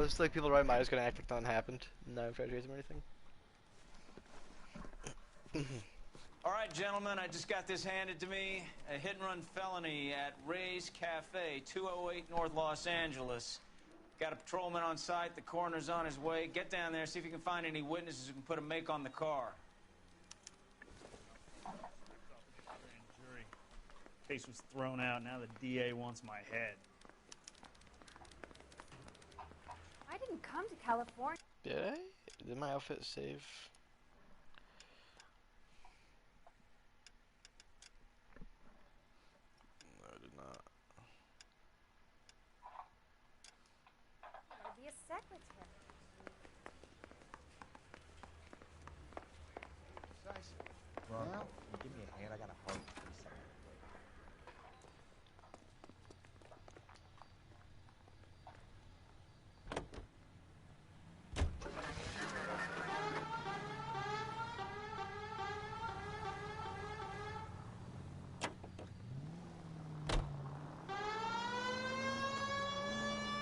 it's like people right by is gonna act like nothing happened. No, try to chase him or anything. All right, gentlemen, I just got this handed to me. A hit-and-run felony at Ray's Cafe, 208 North Los Angeles. Got a patrolman on site. The coroner's on his way. Get down there, see if you can find any witnesses who can put a make on the car. Case was thrown out. Now the DA wants my head. I didn't come to California. Did I? Did my outfit save? No, I did not. To be a secretary. Well, give me a hand. I got a hard piece.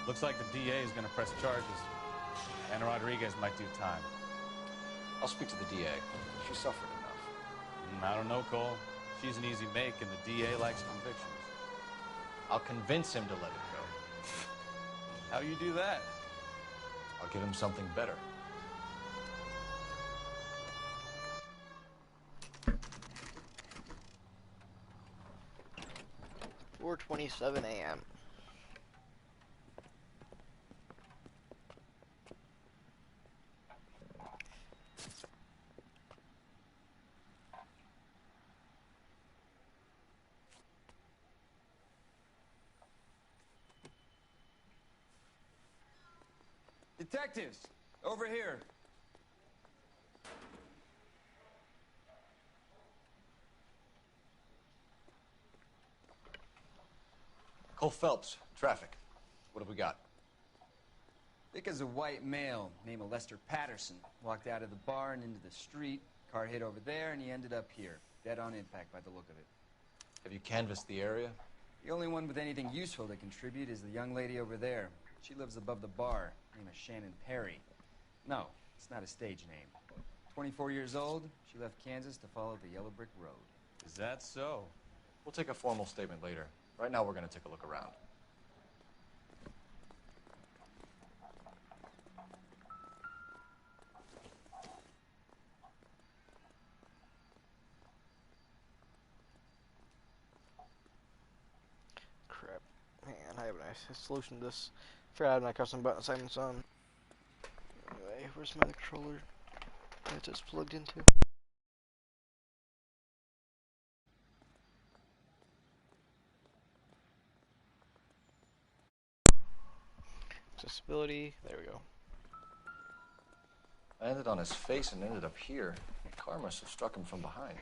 Looks like the DA is going to press charges. Anna Rodriguez might do time. I'll speak to the DA. She suffered enough. I don't know, Cole. She's an easy make, and the DA likes convictions. I'll convince him to let it go. How you do that? I'll give him something better. $4:27 a.m. Detectives, over here. Cole Phelps, traffic. What have we got? Thick as a white male named Lester Patterson. Walked out of the bar and into the street. Car hit over there, and he ended up here. Dead on impact by the look of it. Have you canvassed the area? The only one with anything useful to contribute is the young lady over there. She lives above the bar. Name is Shannon Perry. No, it's not a stage name. 24 years old, she left Kansas to follow the yellow brick road. Is that so? We'll take a formal statement later. Right now, we're going to take a look around. Crap. Hang on, I have a nice solution to this. Figured out my custom button assignments on. Anyway, where's my controller? That's just plugged into. Accessibility. There we go. I landed on his face and ended up here. The car must have struck him from behind.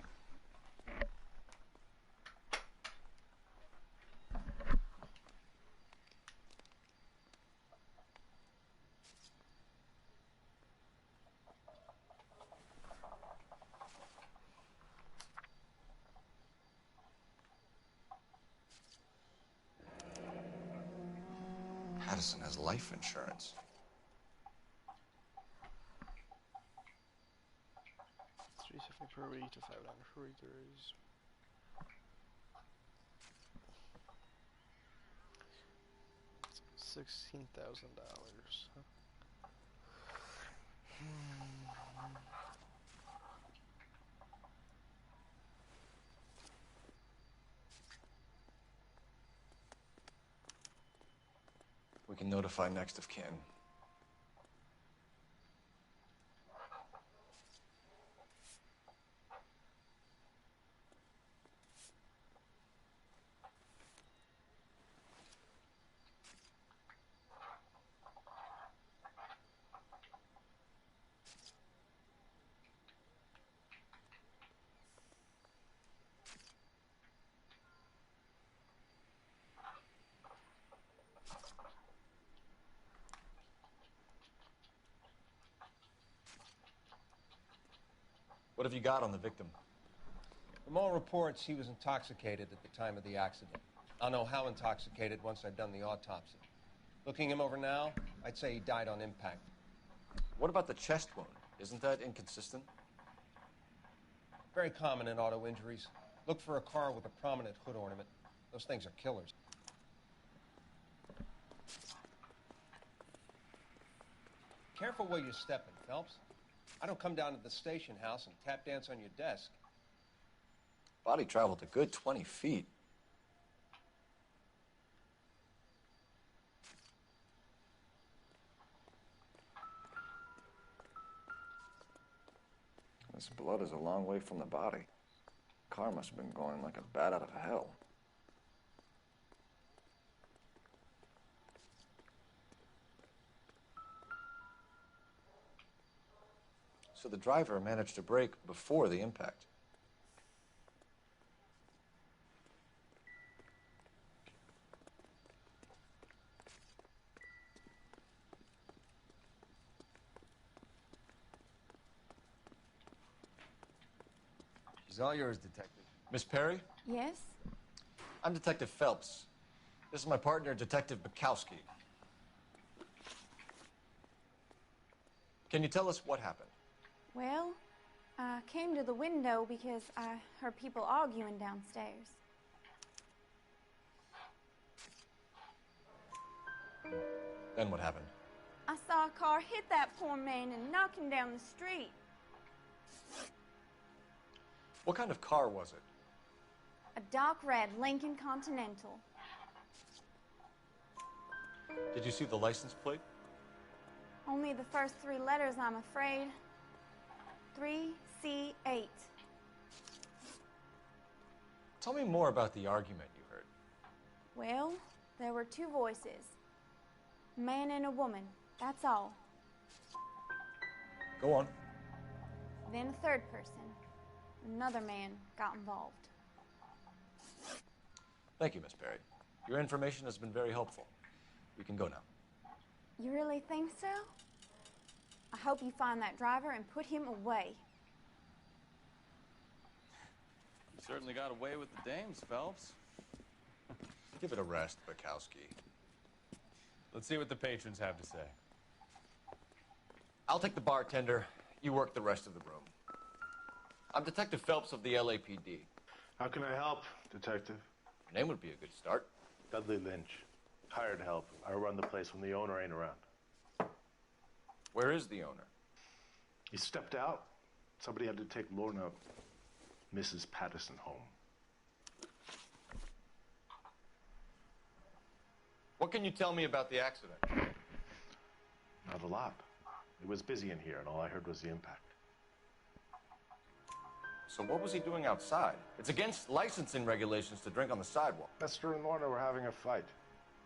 Patterson has life insurance. $3.50 per week to $5 per week. There is $16,000. Huh? We can notify next of kin. What have you got on the victim? From all reports, he was intoxicated at the time of the accident. I'll know how intoxicated once I've done the autopsy. Looking him over now, I'd say he died on impact. What about the chest wound? Isn't that inconsistent? Very common in auto injuries. Look for a car with a prominent hood ornament. Those things are killers. Careful where you're stepping, Phelps. I don't come down to the station house and tap dance on your desk. Body traveled a good 20 feet. This blood is a long way from the body. Car must have been going like a bat out of hell. So the driver managed to brake before the impact. She's all yours, Detective. Miss Perry? Yes? I'm Detective Phelps. This is my partner, Detective Bukowski. Can you tell us what happened? Well, I came to the window because I heard people arguing downstairs. Then what happened? I saw a car hit that poor man and knock him down the street. What kind of car was it? A dark red Lincoln Continental. Did you see the license plate? Only the first 3 letters, I'm afraid. 3C8. Tell me more about the argument you heard. Well, there were 2 voices. A man and a woman, that's all. Go on. Then a third person. Another man got involved. Thank you, Miss Perry. Your information has been very helpful. We can go now. You really think so? I hope you find that driver and put him away. You certainly got away with the dames, Phelps. Give it a rest, Bukowski. Let's see what the patrons have to say. I'll take the bartender. You work the rest of the room. I'm Detective Phelps of the LAPD. How can I help, Detective? Your name would be a good start. Dudley Lynch. Hired help. I run the place when the owner ain't around. Where is the owner? He stepped out. Somebody had to take Lorna, Mrs. Patterson, home. What can you tell me about the accident? Not a lot. It was busy in here, and all I heard was the impact. So what was he doing outside? It's against licensing regulations to drink on the sidewalk. Lester and Lorna were having a fight.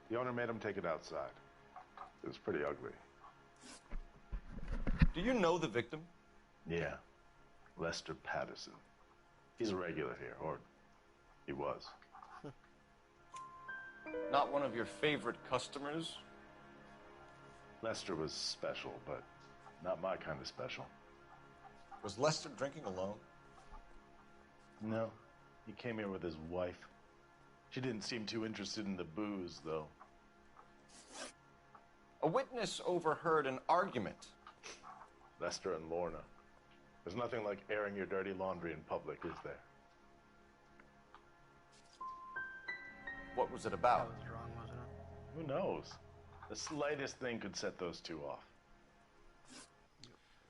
The owner made him take it outside. It was pretty ugly. Do you know the victim? Yeah. Lester Patterson. He's a regular here, or he was. Not one of your favorite customers? Lester was special, but not my kind of special. Was Lester drinking alone? No. He came here with his wife. She didn't seem too interested in the booze, though. A witness overheard an argument. Lester and Lorna. There's nothing like airing your dirty laundry in public, is there? What was it about? That was wrong, wasn't it? Who knows? The slightest thing could set those 2 off.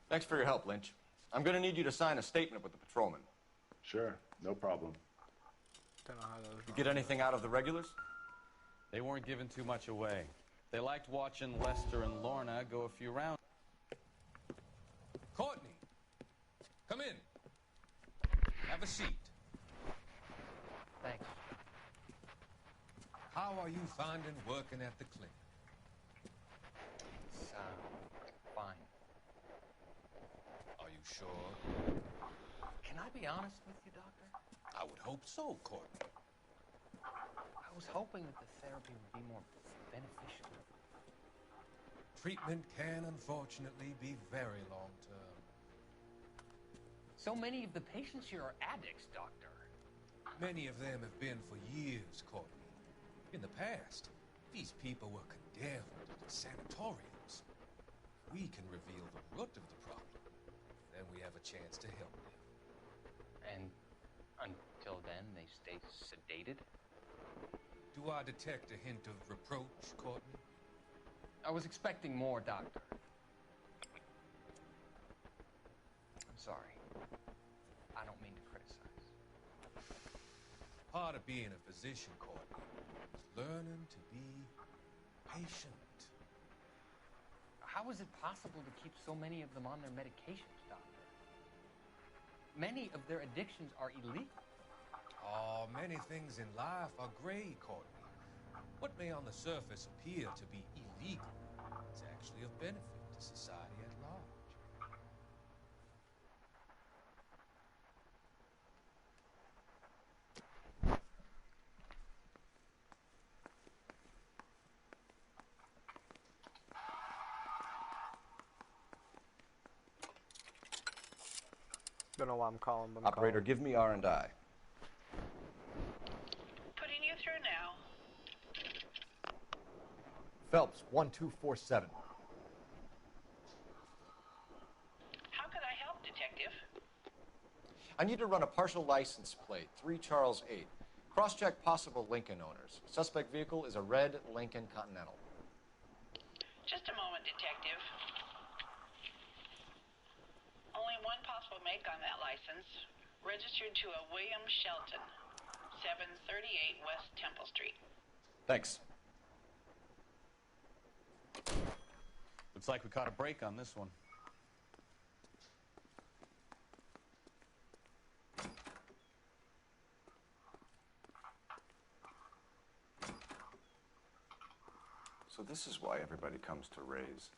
Thanks for your help, Lynch. I'm going to need you to sign a statement with the patrolman. Sure, no problem. Don't know how that was You wrong. get anything out of the regulars? They weren't giving too much away. They liked watching Lester and Lorna go a few rounds. Courtney, come in. Have a seat. Thanks. How are you finding working at the clinic? It's, fine. Are you sure? Can I be honest with you, Doctor? I would hope so, Courtney. I was hoping that the therapy would be more beneficial. Treatment can, unfortunately, be very long-term. So many of the patients here are addicts, Doctor. Many of them have been for years, Courtney. In the past, these people were condemned to sanatoriums. criminals. We can reveal the root of the problem. Then we have a chance to help them. And until then, they stay sedated? Do I detect a hint of reproach, Courtney? I was expecting more, Doctor. I'm sorry. I don't mean to criticize. Part of being a physician, Courtney, is learning to be patient. How is it possible to keep so many of them on their medications, Doctor? Many of their addictions are illegal. Oh, many things in life are gray, Courtney. What may on the surface appear to be illegal is actually of benefit to society at large. Don't know why I'm calling, but I'm Operator, calling. give me R&I. Putting you through now. Phelps, 1247. How could I help, Detective? I need to run a partial license plate, 3 Charles 8. Cross-check possible Lincoln owners. Suspect vehicle is a red Lincoln Continental. Just a moment, Detective. Only one possible make on that license. Registered to a William Shelton, 738 West Temple Street. Thanks. Looks like we caught a break on this one. So this is why everybody comes to Ray's.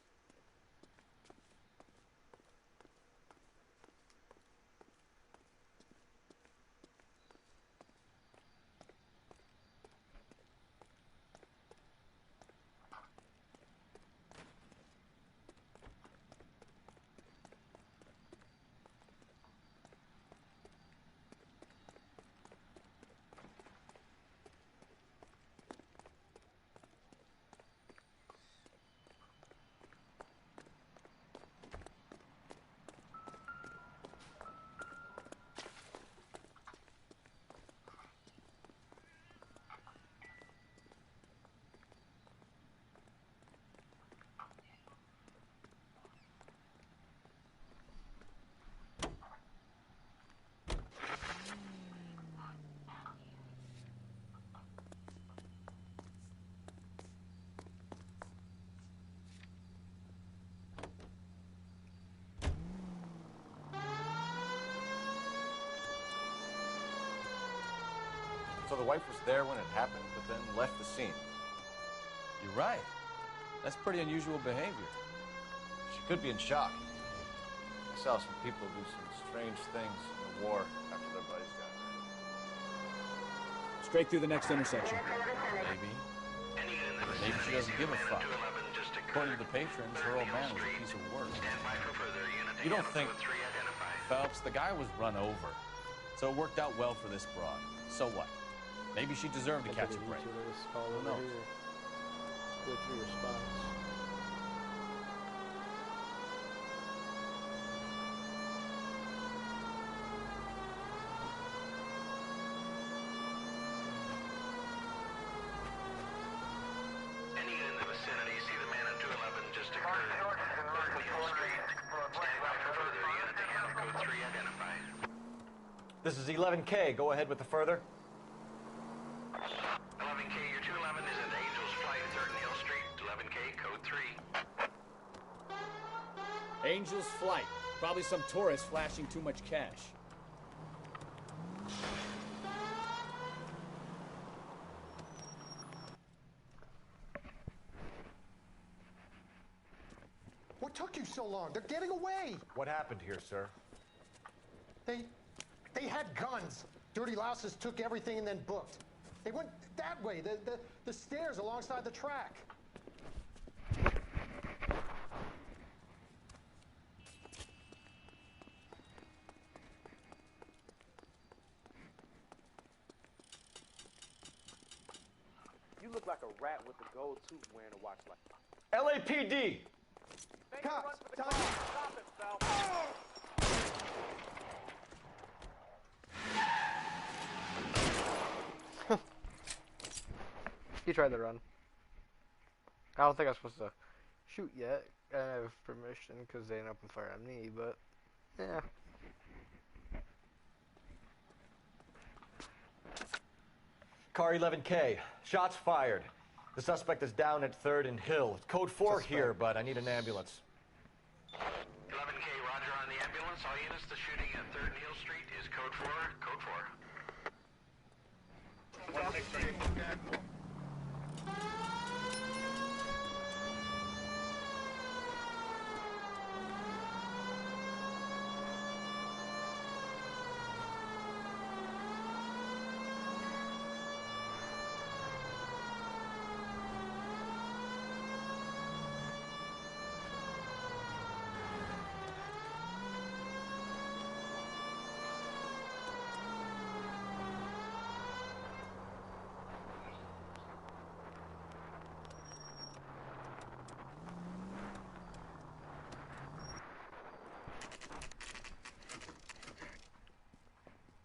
So the wife was there when it happened, but then left the scene. You're right. That's pretty unusual behavior. She could be in shock. I saw some people do some strange things in the war after their buddies got hurt. Straight through the next intersection. Maybe. Maybe she doesn't give a fuck. According to the patrons, her old man was a piece of work. You don't think... Phelps, the guy was run over. So it worked out well for this broad. So what? Maybe she deserved to catch a break. Who knows? Go through response. Any in the vicinity, see the man at 211 just occurred. William Street. Stand by for further unit to handle code 3 identified. This is 11K. Go ahead with the further. 11K, your 211 is at Angel's Flight, 3rd and Hill Street. 11K, code 3. Angel's Flight. Probably some tourist flashing too much cash. What took you so long? They're getting away. What happened here, sir? They had guns. Dirty louses took everything and then booked. They went that way, the stairs alongside the track. You look like a rat with a gold tooth wearing a watch like LAPD! Cops, time. Stop it, Phelps. He tried to run. I don't think I'm supposed to shoot yet. I don't have permission because they didn't open fire on me, but yeah. Car 11K. Shots fired. The suspect is down at 3rd and Hill. It's code 4 here, but I need an ambulance. 11K, roger on the ambulance. All units, the shooting at 3rd and Hill Street is code 4. Code 4.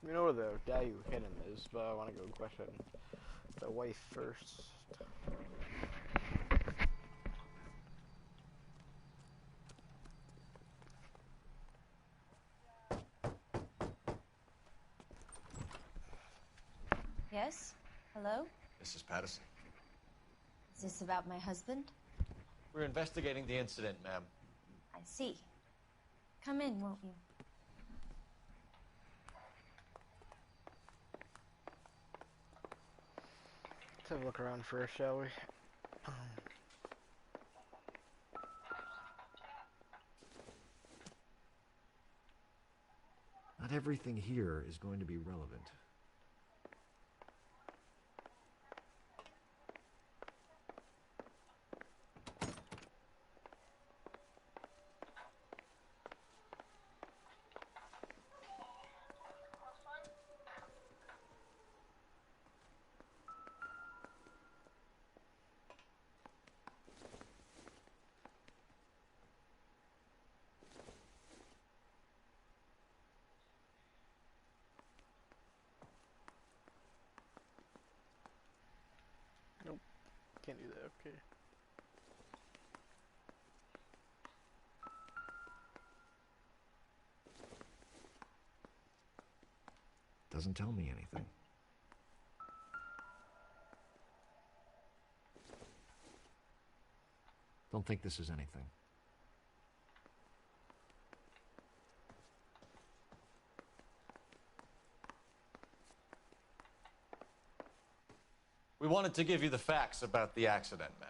We know where the guy who hit him is, but I want to go question the wife first. Yes? Hello? Mrs. Patterson. Is this about my husband? We're investigating the incident, ma'am. I see. Come in, won't you? Let's have a look around first, shall we? Not everything here is going to be relevant. Nope. Can't do that, okay. Doesn't tell me anything. Don't think this is anything. We wanted to give you the facts about the accident, ma'am.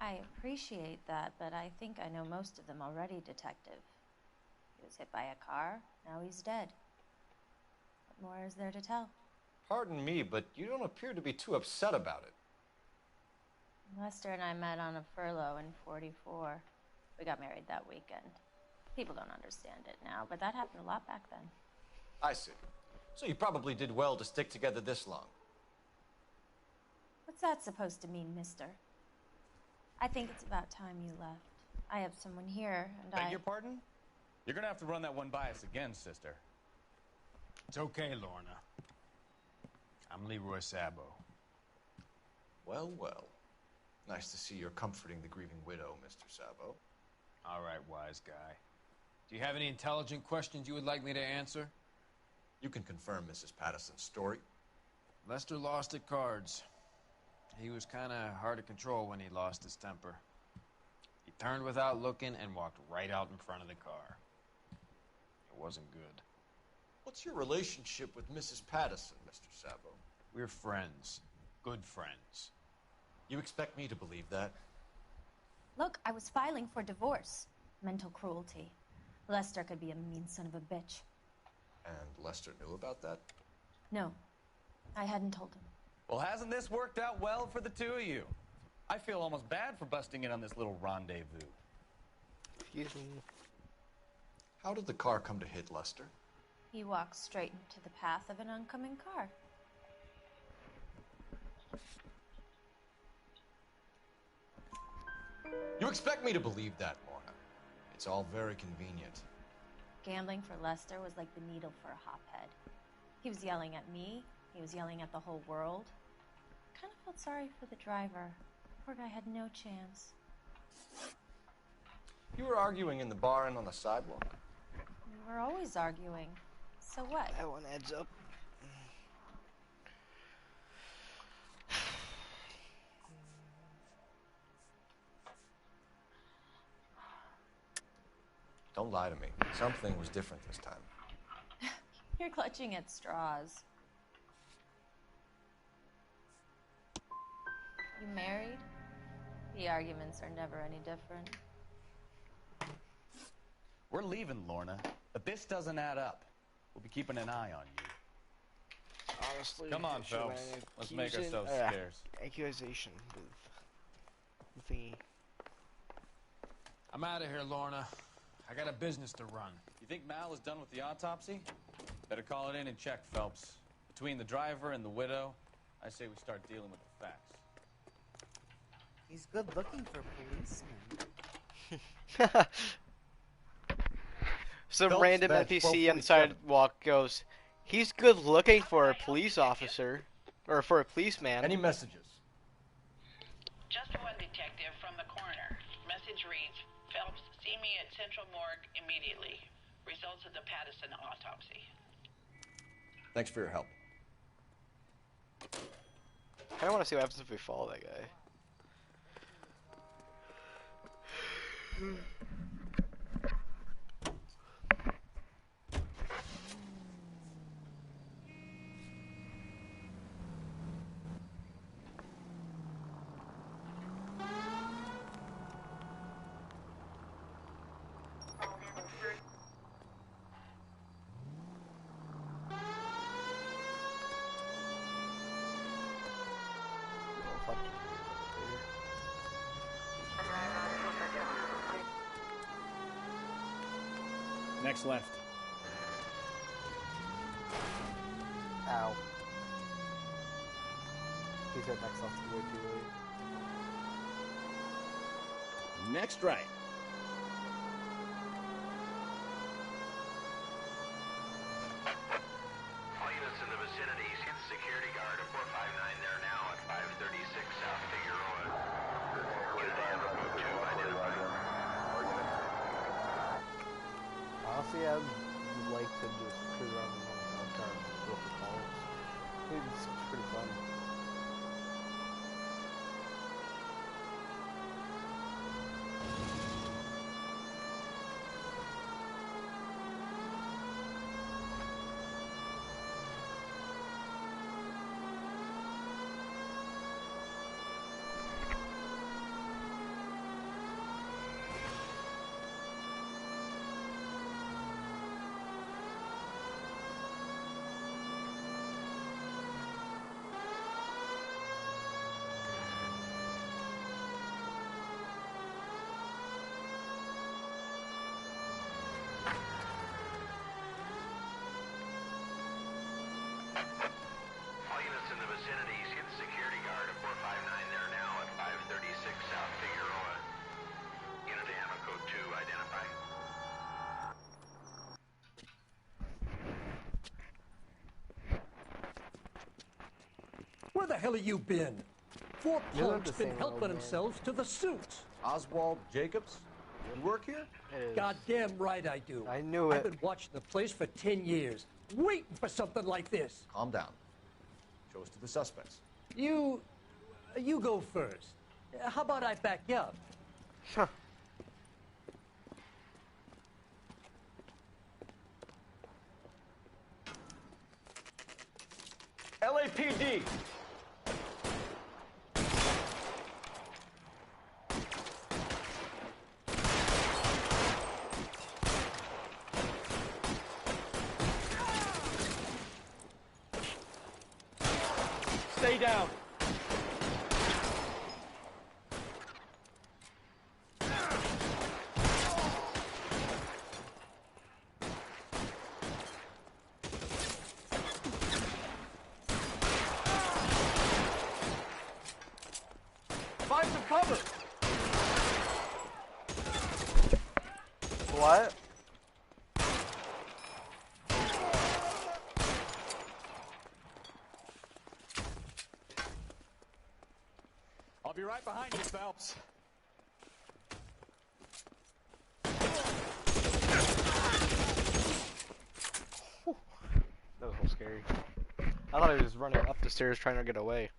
I appreciate that, but I think I know most of them already, Detective. He was hit by a car, now he's dead. What more is there to tell? Pardon me, but you don't appear to be too upset about it. Lester and I met on a furlough in '44. We got married that weekend. People don't understand it now, but that happened a lot back then. I see. So you probably did well to stick together this long. What's that supposed to mean, mister? I think it's about time you left. I have someone here, and Beg your pardon? You're gonna have to run that one by us again, sister. It's okay, Lorna. I'm Leroy Sabo. Well, well. Nice to see you're comforting the grieving widow, Mr. Sabo. All right, wise guy. Do you have any intelligent questions you would like me to answer? You can confirm Mrs. Patterson's story. Lester lost at cards. He was kind of hard to control when he lost his temper. He turned without looking and walked right out in front of the car. It wasn't good. What's your relationship with Mrs. Patterson, Mr. Sabo? We're friends. Good friends. You expect me to believe that? Look, I was filing for divorce. Mental cruelty. Lester could be a mean son of a bitch. And Lester knew about that? No, I hadn't told him. Well, hasn't this worked out well for the two of you? I feel almost bad for busting in on this little rendezvous. Excuse me. How did the car come to hit Lester? He walked straight into the path of an oncoming car. You expect me to believe that, Lorna? It's all very convenient. Gambling for Lester was like the needle for a hophead. He was yelling at me. He was yelling at the whole world. I kind of felt sorry for the driver. Poor guy had no chance. You were arguing in the bar and on the sidewalk? We were always arguing. So what? That one adds up. Don't lie to me. Something was different this time. You're clutching at straws. You married? The arguments are never any different. We're leaving, Lorna, but this doesn't add up. We'll be keeping an eye on you. Honestly, Come on, Phelps. Let's make ourselves scarce. Accusation with the thingy. I'm out of here, Lorna. I got a business to run. You think Mal is done with the autopsy? Better call it in and check, Phelps. Between the driver and the widow, I say we start dealing with the facts. He's good looking for a policeman. Some Phelps, random badge NPC on the 1247. sidewalk goes, he's good looking for a police officer. Or for a policeman. Any messages? Just one detective from the coroner. Message reads, Phelps, see me at Central Morgue immediately. Results of the Pattison autopsy. Thanks for your help. I kinda wanna see what happens if we follow that guy. Next left. Ow. He said next left way too late. Next right. All units in the vicinity, see the security guard at 459 there now at 536 South Figueroa. Unit Ammo Code 2 identified. Honestly, I'd like to just cruise around in one car and go for calls. It's pretty fun. All units in the vicinity, see the security guard at 459 there now at 536 South Figueroa. Unit Ammo Code 2 identified. Where the hell have you been? Four You're not punks the been same helping old man. themselves to the suits. Oswald Jacobs? You work here? Goddamn right I do. I knew I've it. been watching the place for 10 years, waiting for something like this. Calm down. Show us to the suspects. You go first. How about I back you up? Huh. LAPD! Stay down. Find some cover! What? I'll be right behind you, Phelps. That was a little scary. I thought he was running up the stairs trying to get away.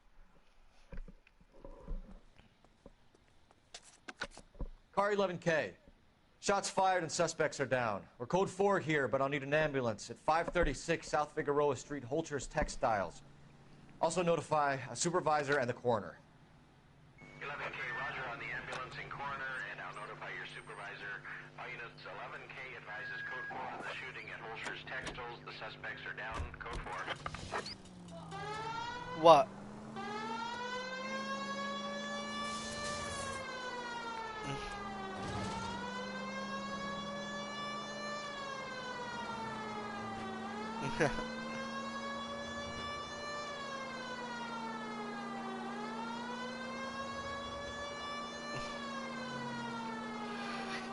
Car 11K. Shots fired and suspects are down. We're code 4 here, but I'll need an ambulance at 536 South Figueroa Street, Holcher's Textiles. Also notify a supervisor and the coroner. 11K, roger on the ambulance and coroner, and I'll notify your supervisor. All units, 11K advises code 4 on the shooting at Holcher's Textiles. The suspects are down. Code 4. What?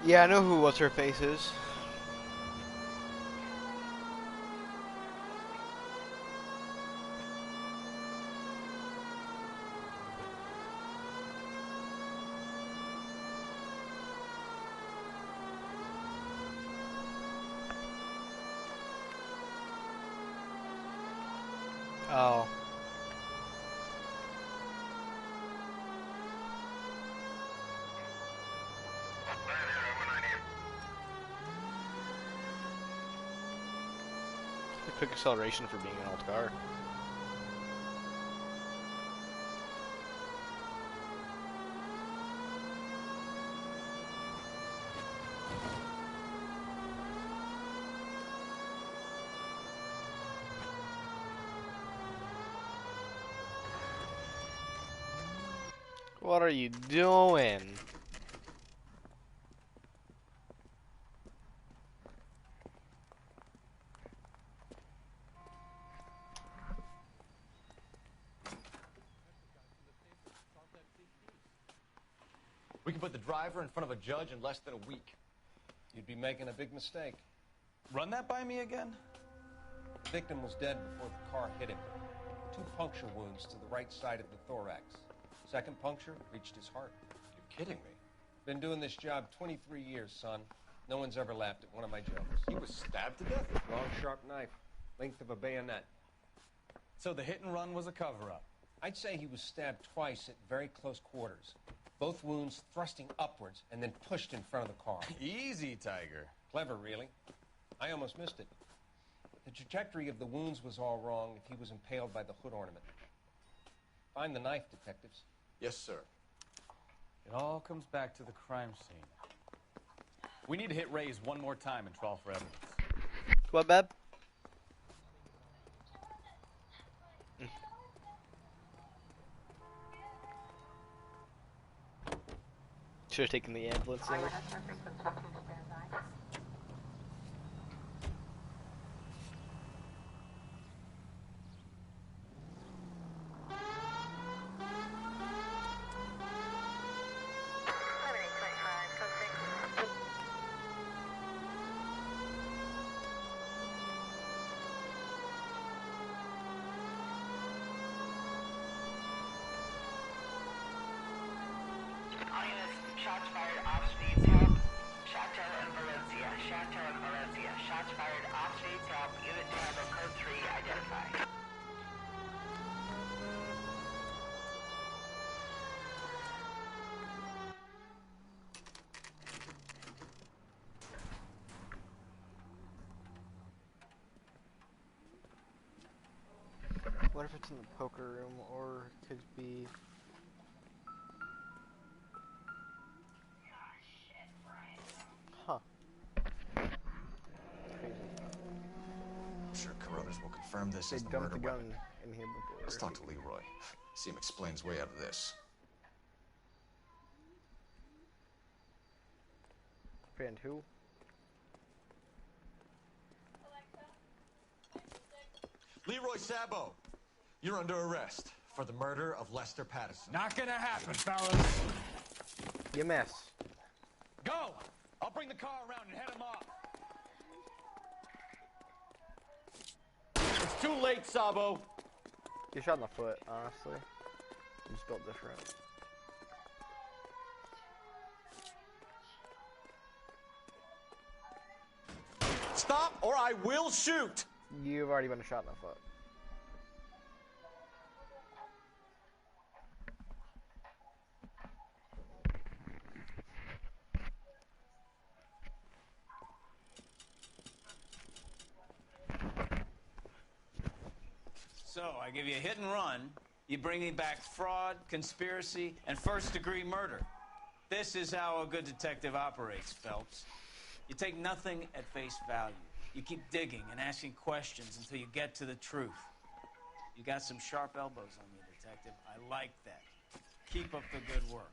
Yeah, I know who what's her face is. Oh. The quick acceleration for being an old car. What are you doing? We can put the driver in front of a judge in less than a week. You'd be making a big mistake. Run that by me again? The victim was dead before the car hit him. 2 puncture wounds to the right side of the thorax. Second puncture reached his heart. You're kidding me. Been doing this job 23 years, son. No one's ever laughed at one of my jokes. He was stabbed to death? Long, sharp knife. Length of a bayonet. So the hit and run was a cover-up? I'd say he was stabbed twice at very close quarters. Both wounds thrusting upwards and then pushed in front of the car. Easy, Tiger. Clever, really. I almost missed it. The trajectory of the wounds was all wrong if he was impaled by the hood ornament. Find the knife, detectives. Yes, sir. It all comes back to the crime scene. We need to hit Ray's one more time and trawl for evidence. What, Beb? Should have taken the ambulance there. Shots fired off streets help. Chateau and Valencia. Chateau and Valencia. Shots fired off streets help. Unit Bravo code 3 identified. What if it's in the poker room, or it could be... Huh. Crazy. I'm sure coroners will confirm this They as the dumped murder the gun weapon. in here before. Let's talk to Leroy. See him explain his way out of this. And who? Leroy Sabo, you're under arrest for the murder of Lester Patterson. Not gonna happen, fellas. You miss. Go! I'll bring the car around and head him off. It's too late, Sabo. Get shot in the foot, honestly. I'm just built different. Stop or I will shoot! You've already been shot in the foot. So, I give you a hit and run. You bring me back fraud, conspiracy, and first-degree murder. This is how a good detective operates, Phelps. You take nothing at face value. You keep digging and asking questions until you get to the truth. You got some sharp elbows on you, detective. I like that. Keep up the good work.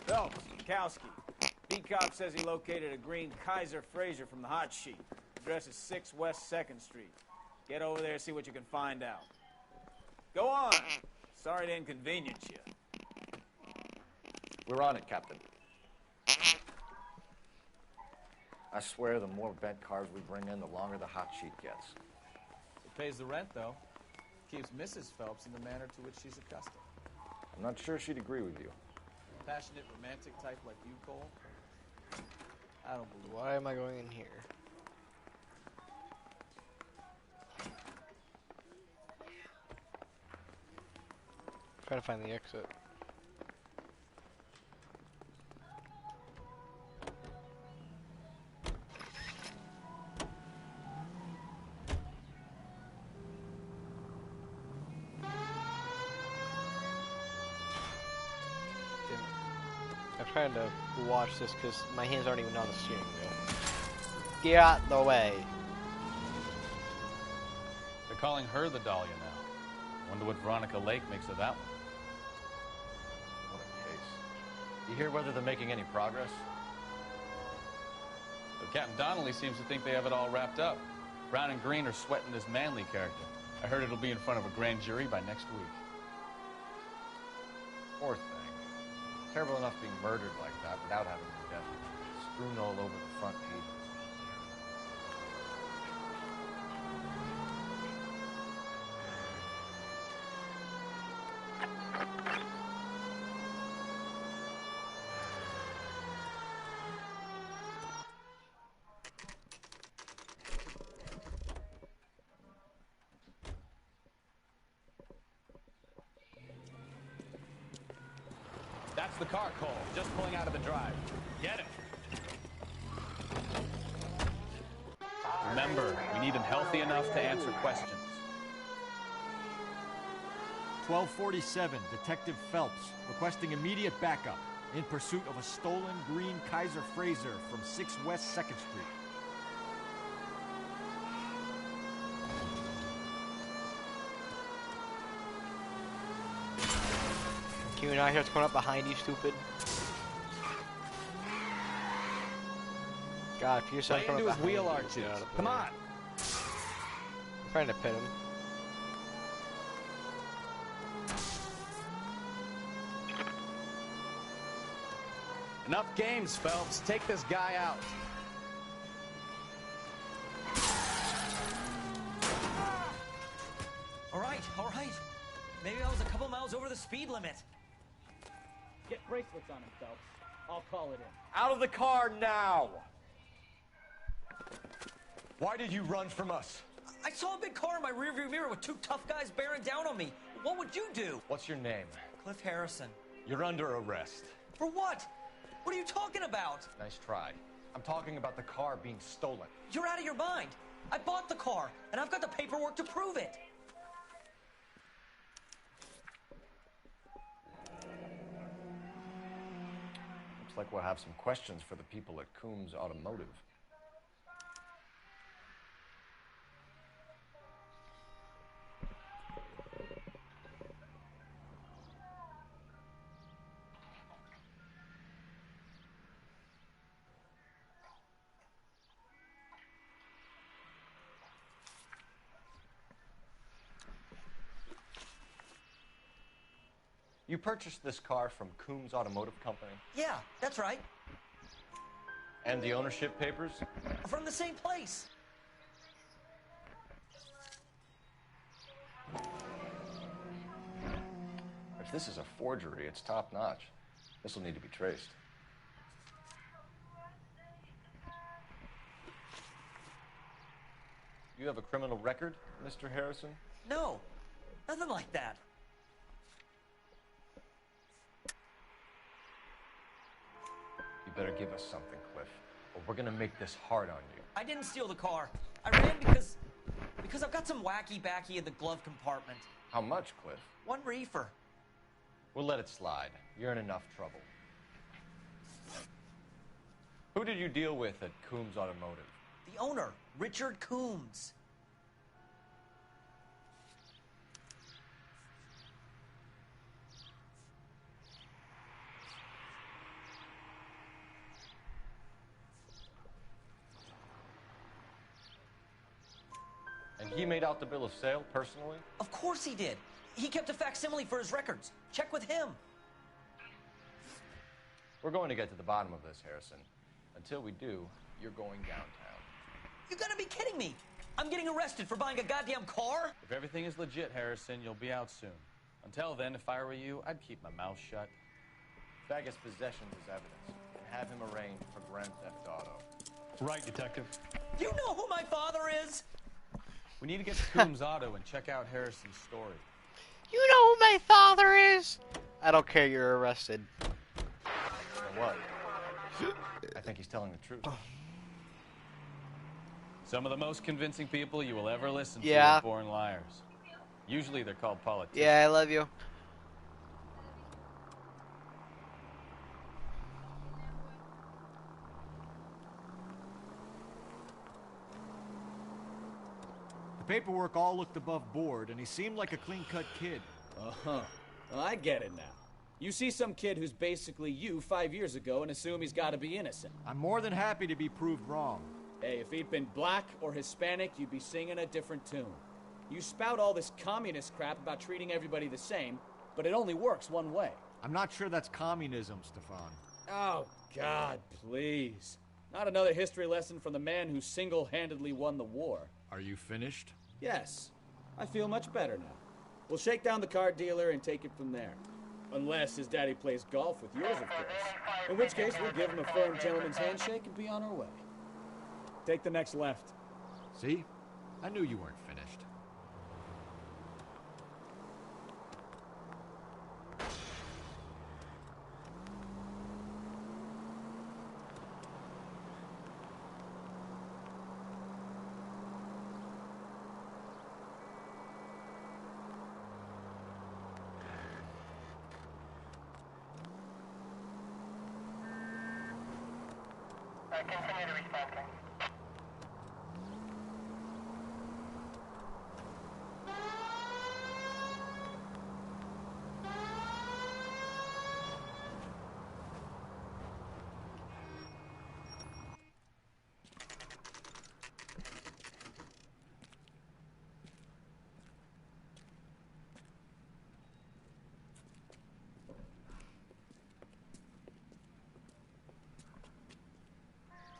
Phelps, Kowski. Beat cop says he located a green Kaiser Fraser from the hot sheet. Address is 6 West 2nd Street. Get over there and see what you can find out. Go on. Sorry to inconvenience you. We're on it, Captain. I swear the more bent cars we bring in, the longer the hot sheet gets. It pays the rent, though. Keeps Mrs. Phelps in the manner to which she's accustomed. I'm not sure she'd agree with you. Passionate, romantic type like you, Cole? I don't believe. Why am I going in here? Trying to find the exit. I'm trying to watch this because my hands aren't even on the steering wheel. Get out the way. They're calling her the Dahlia now. Wonder what Veronica Lake makes of that one. What a case. You hear whether they're making any progress? But Captain Donnelly seems to think they have it all wrapped up. Brown and Green are sweating this Manley character. I heard it'll be in front of a grand jury by next week. Poor thing. Terrible enough being murdered like that without having her death strewn all over the front pages. That's the car, Cole. Just pulling out of the drive. Get it. Remember, we need him healthy enough to answer questions. 1247, Detective Phelps, requesting immediate backup in pursuit of a stolen green Kaiser Fraser from 6 West 2nd Street. Can you not hear what's going up behind you, stupid? God, if you're Play into his wheel arches. Come on. I'm trying to pin him. Enough games, Phelps. Take this guy out. All right. Maybe I was a couple miles over the speed limit. Get bracelets on him, Phelps. I'll call it in. Out of the car now! Why did you run from us? I saw a big car in my rearview mirror with 2 tough guys bearing down on me. What would you do? What's your name? Cliff Harrison. You're under arrest. For what? What are you talking about? Nice try. I'm talking about the car being stolen. You're out of your mind. I bought the car, and I've got the paperwork to prove it. Looks like we'll have some questions for the people at Coombs Automotive. You purchased this car from Coombs Automotive Company? Yeah, that's right. And the ownership papers? From the same place. If this is a forgery, it's top-notch. This will need to be traced. You have a criminal record, Mr. Harrison? No, nothing like that. You better give us something, Cliff, or we're gonna make this hard on you. I didn't steal the car. I ran because I've got some wacky backy in the glove compartment. How much, Cliff? 1 reefer. We'll let it slide. You're in enough trouble. Who did you deal with at Coombs Automotive? The owner, Richard Coombs. And he made out the bill of sale personally? Of course he did. He kept a facsimile for his records. Check with him. We're going to get to the bottom of this, Harrison. Until we do, you're going downtown. You gotta be kidding me. I'm getting arrested for buying a goddamn car? If everything is legit, Harrison, you'll be out soon. Until then, if I were you, I'd keep my mouth shut. Vegas possessions is evidence, and have him arraigned for Grand Theft Auto. Right, Detective. You know who my father is? We need to get to Coombs Auto and check out Harrison's story. You know who my father is? I don't care, you're arrested. So what? I think he's telling the truth. Some of the most convincing people you will ever listen to Yeah. are born liars. Usually they're called politicians. Yeah, I love you. The paperwork all looked above board, and he seemed like a clean-cut kid. Uh-huh. Well, I get it now. You see some kid who's basically you 5 years ago and assume he's got to be innocent. I'm more than happy to be proved wrong. Hey, if he'd been black or Hispanic, you'd be singing a different tune. You spout all this communist crap about treating everybody the same, but it only works one way. I'm not sure that's communism, Stefan. Oh, God, please. Not another history lesson from the man who single-handedly won the war. Are you finished? Yes. I feel much better now. We'll shake down the car dealer and take it from there. Unless his daddy plays golf with yours, of course. In which case, we'll give him a firm gentleman's handshake and be on our way. Take the next left. See? I knew you weren't finished. Continue to respond, sir.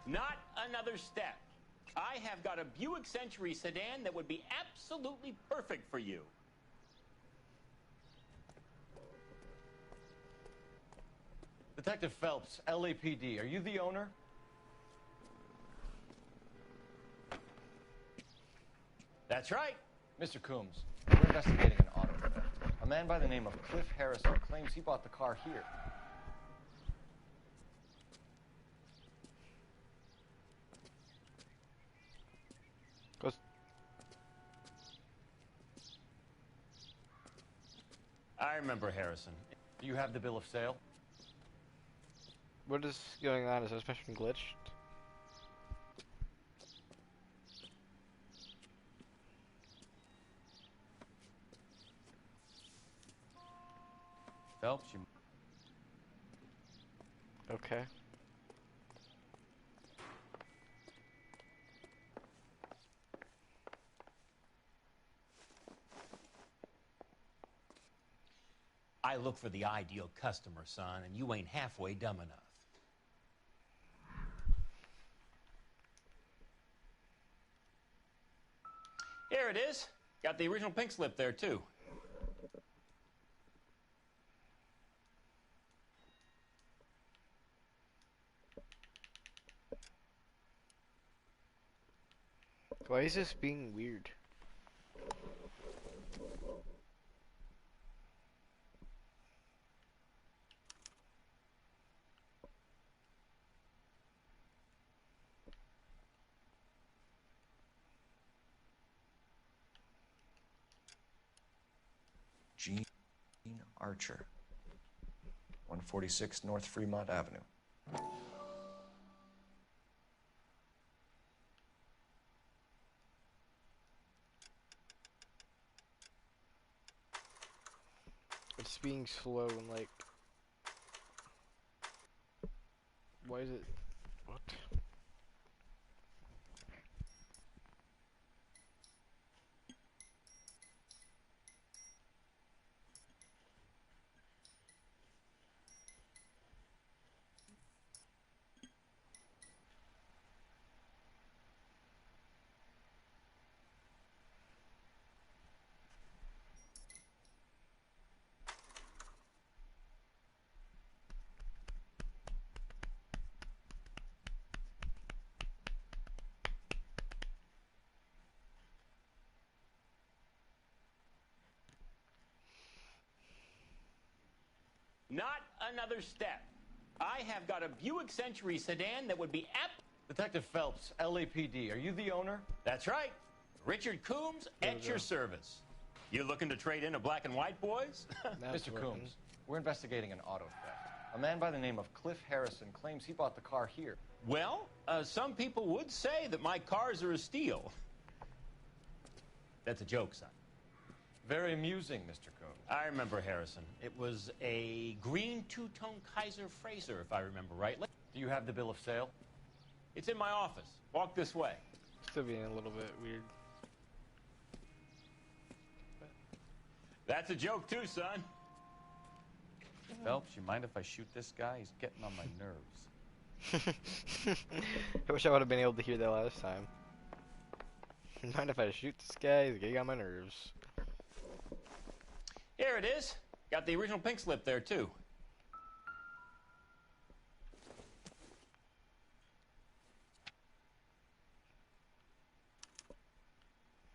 Not another step. I have got a Buick Century sedan that would be absolutely perfect for you. Detective Phelps, LAPD, are you the owner? That's right. Mr. Coombs, we're investigating an auto theft. A man by the name of Cliff Harrison claims he bought the car here. I remember Harrison. Do you have the bill of sale? What is going on? Is this mission glitched? Phelps, you... Okay. I look for the ideal customer, son, and you ain't halfway dumb enough. Here it is. Got the original pink slip there, too. Why is this being weird? Gene Archer, 146 North Fremont Avenue. It's being slow and like... Why is it... What? Not another step. I have got a Buick Century sedan that would be Detective Phelps, LAPD, are you the owner? That's right. Richard Coombs at your service. You looking to trade in a black and white, boys? Mr. Coombs, we're investigating an auto theft. A man by the name of Cliff Harrison claims he bought the car here. Well, some people would say that my cars are a steal. That's a joke, son. Very amusing, Mr. Coombs. I remember Harrison. It was a green two-tone Kaiser Frazer, if I remember rightly. Do you have the bill of sale? It's in my office. Walk this way. Still being a little bit weird. That's a joke too, son. Phelps, you mind if I shoot this guy? He's getting on my nerves. I wish I would have been able to hear that last time. Mind if I shoot this guy? He's getting on my nerves. Here it is. Got the original pink slip there, too.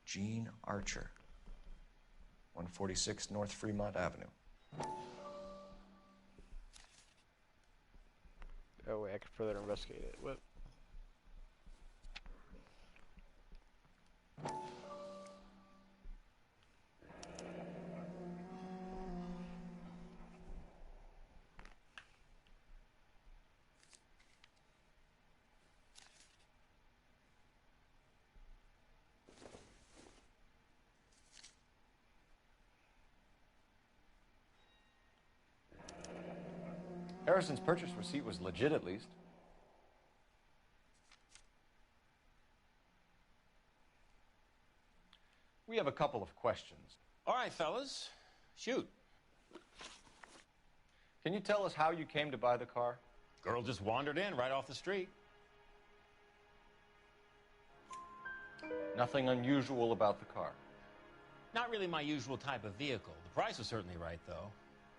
Gene Archer, 146 North Fremont Avenue. Oh wait, I could further investigate it. What? Harrison's purchase receipt was legit, at least. We have a couple of questions. All right, fellas. Shoot. Can you tell us how you came to buy the car? Girl just wandered in right off the street. Nothing unusual about the car. Not really my usual type of vehicle. The price was certainly right, though.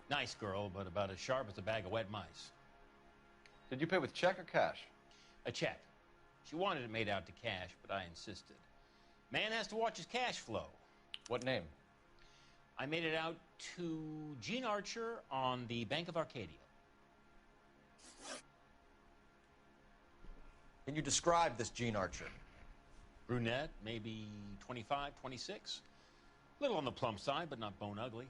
Nice girl, but about as sharp as a bag of wet mice. Did you pay with check or cash? A check. She wanted it made out to cash, but I insisted. Man has to watch his cash flow. What name? I made it out to Gene Archer on the Bank of Arcadia. Can you describe this Gene Archer? Brunette, maybe 25, 26. Little on the plump side, but not bone ugly.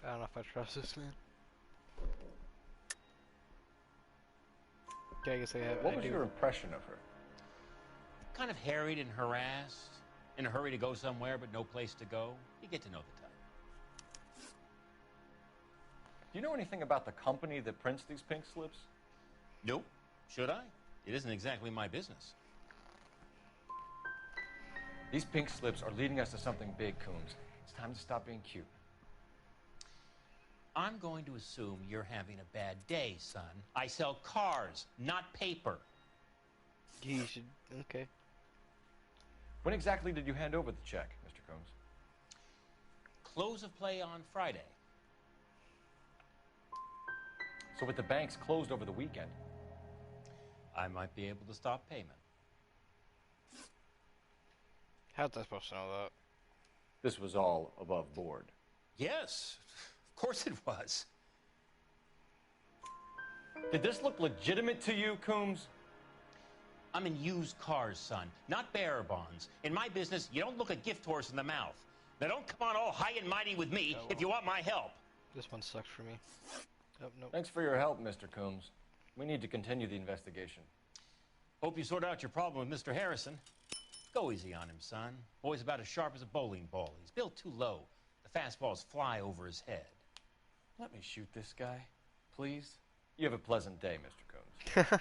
I don't know if I trust this man. Okay, I guess I have. What I was do. your impression of her? Kind of harried and harassed, in a hurry to go somewhere but no place to go. You get to know the type. Do you know anything about the company that prints these pink slips? Nope. Should I? It isn't exactly my business. These pink slips are leading us to something big, Coombs. It's time to stop being cute. I'm going to assume you're having a bad day, son. I sell cars, not paper. You should. Okay. When exactly did you hand over the check, Mr. Coombs? Close of play on Friday. So with the banks closed over the weekend, I might be able to stop payment. How's I supposed to know that? this was all above board. Yes, of course it was. Did this look legitimate to you, Coombs? I'm in used cars, son, not bearer bonds. In my business, you don't look a gift horse in the mouth. Now don't come on all high and mighty with me if you want my help. This one sucks for me. Oh, no. Thanks for your help, Mr. Coombs. We need to continue the investigation. Hope you sort out your problem with Mr. Harrison. Go easy on him, son. Boy's about as sharp as a bowling ball. He's built too low. The fastballs fly over his head. Let me shoot this guy, please. You have a pleasant day, Mr. Coombs.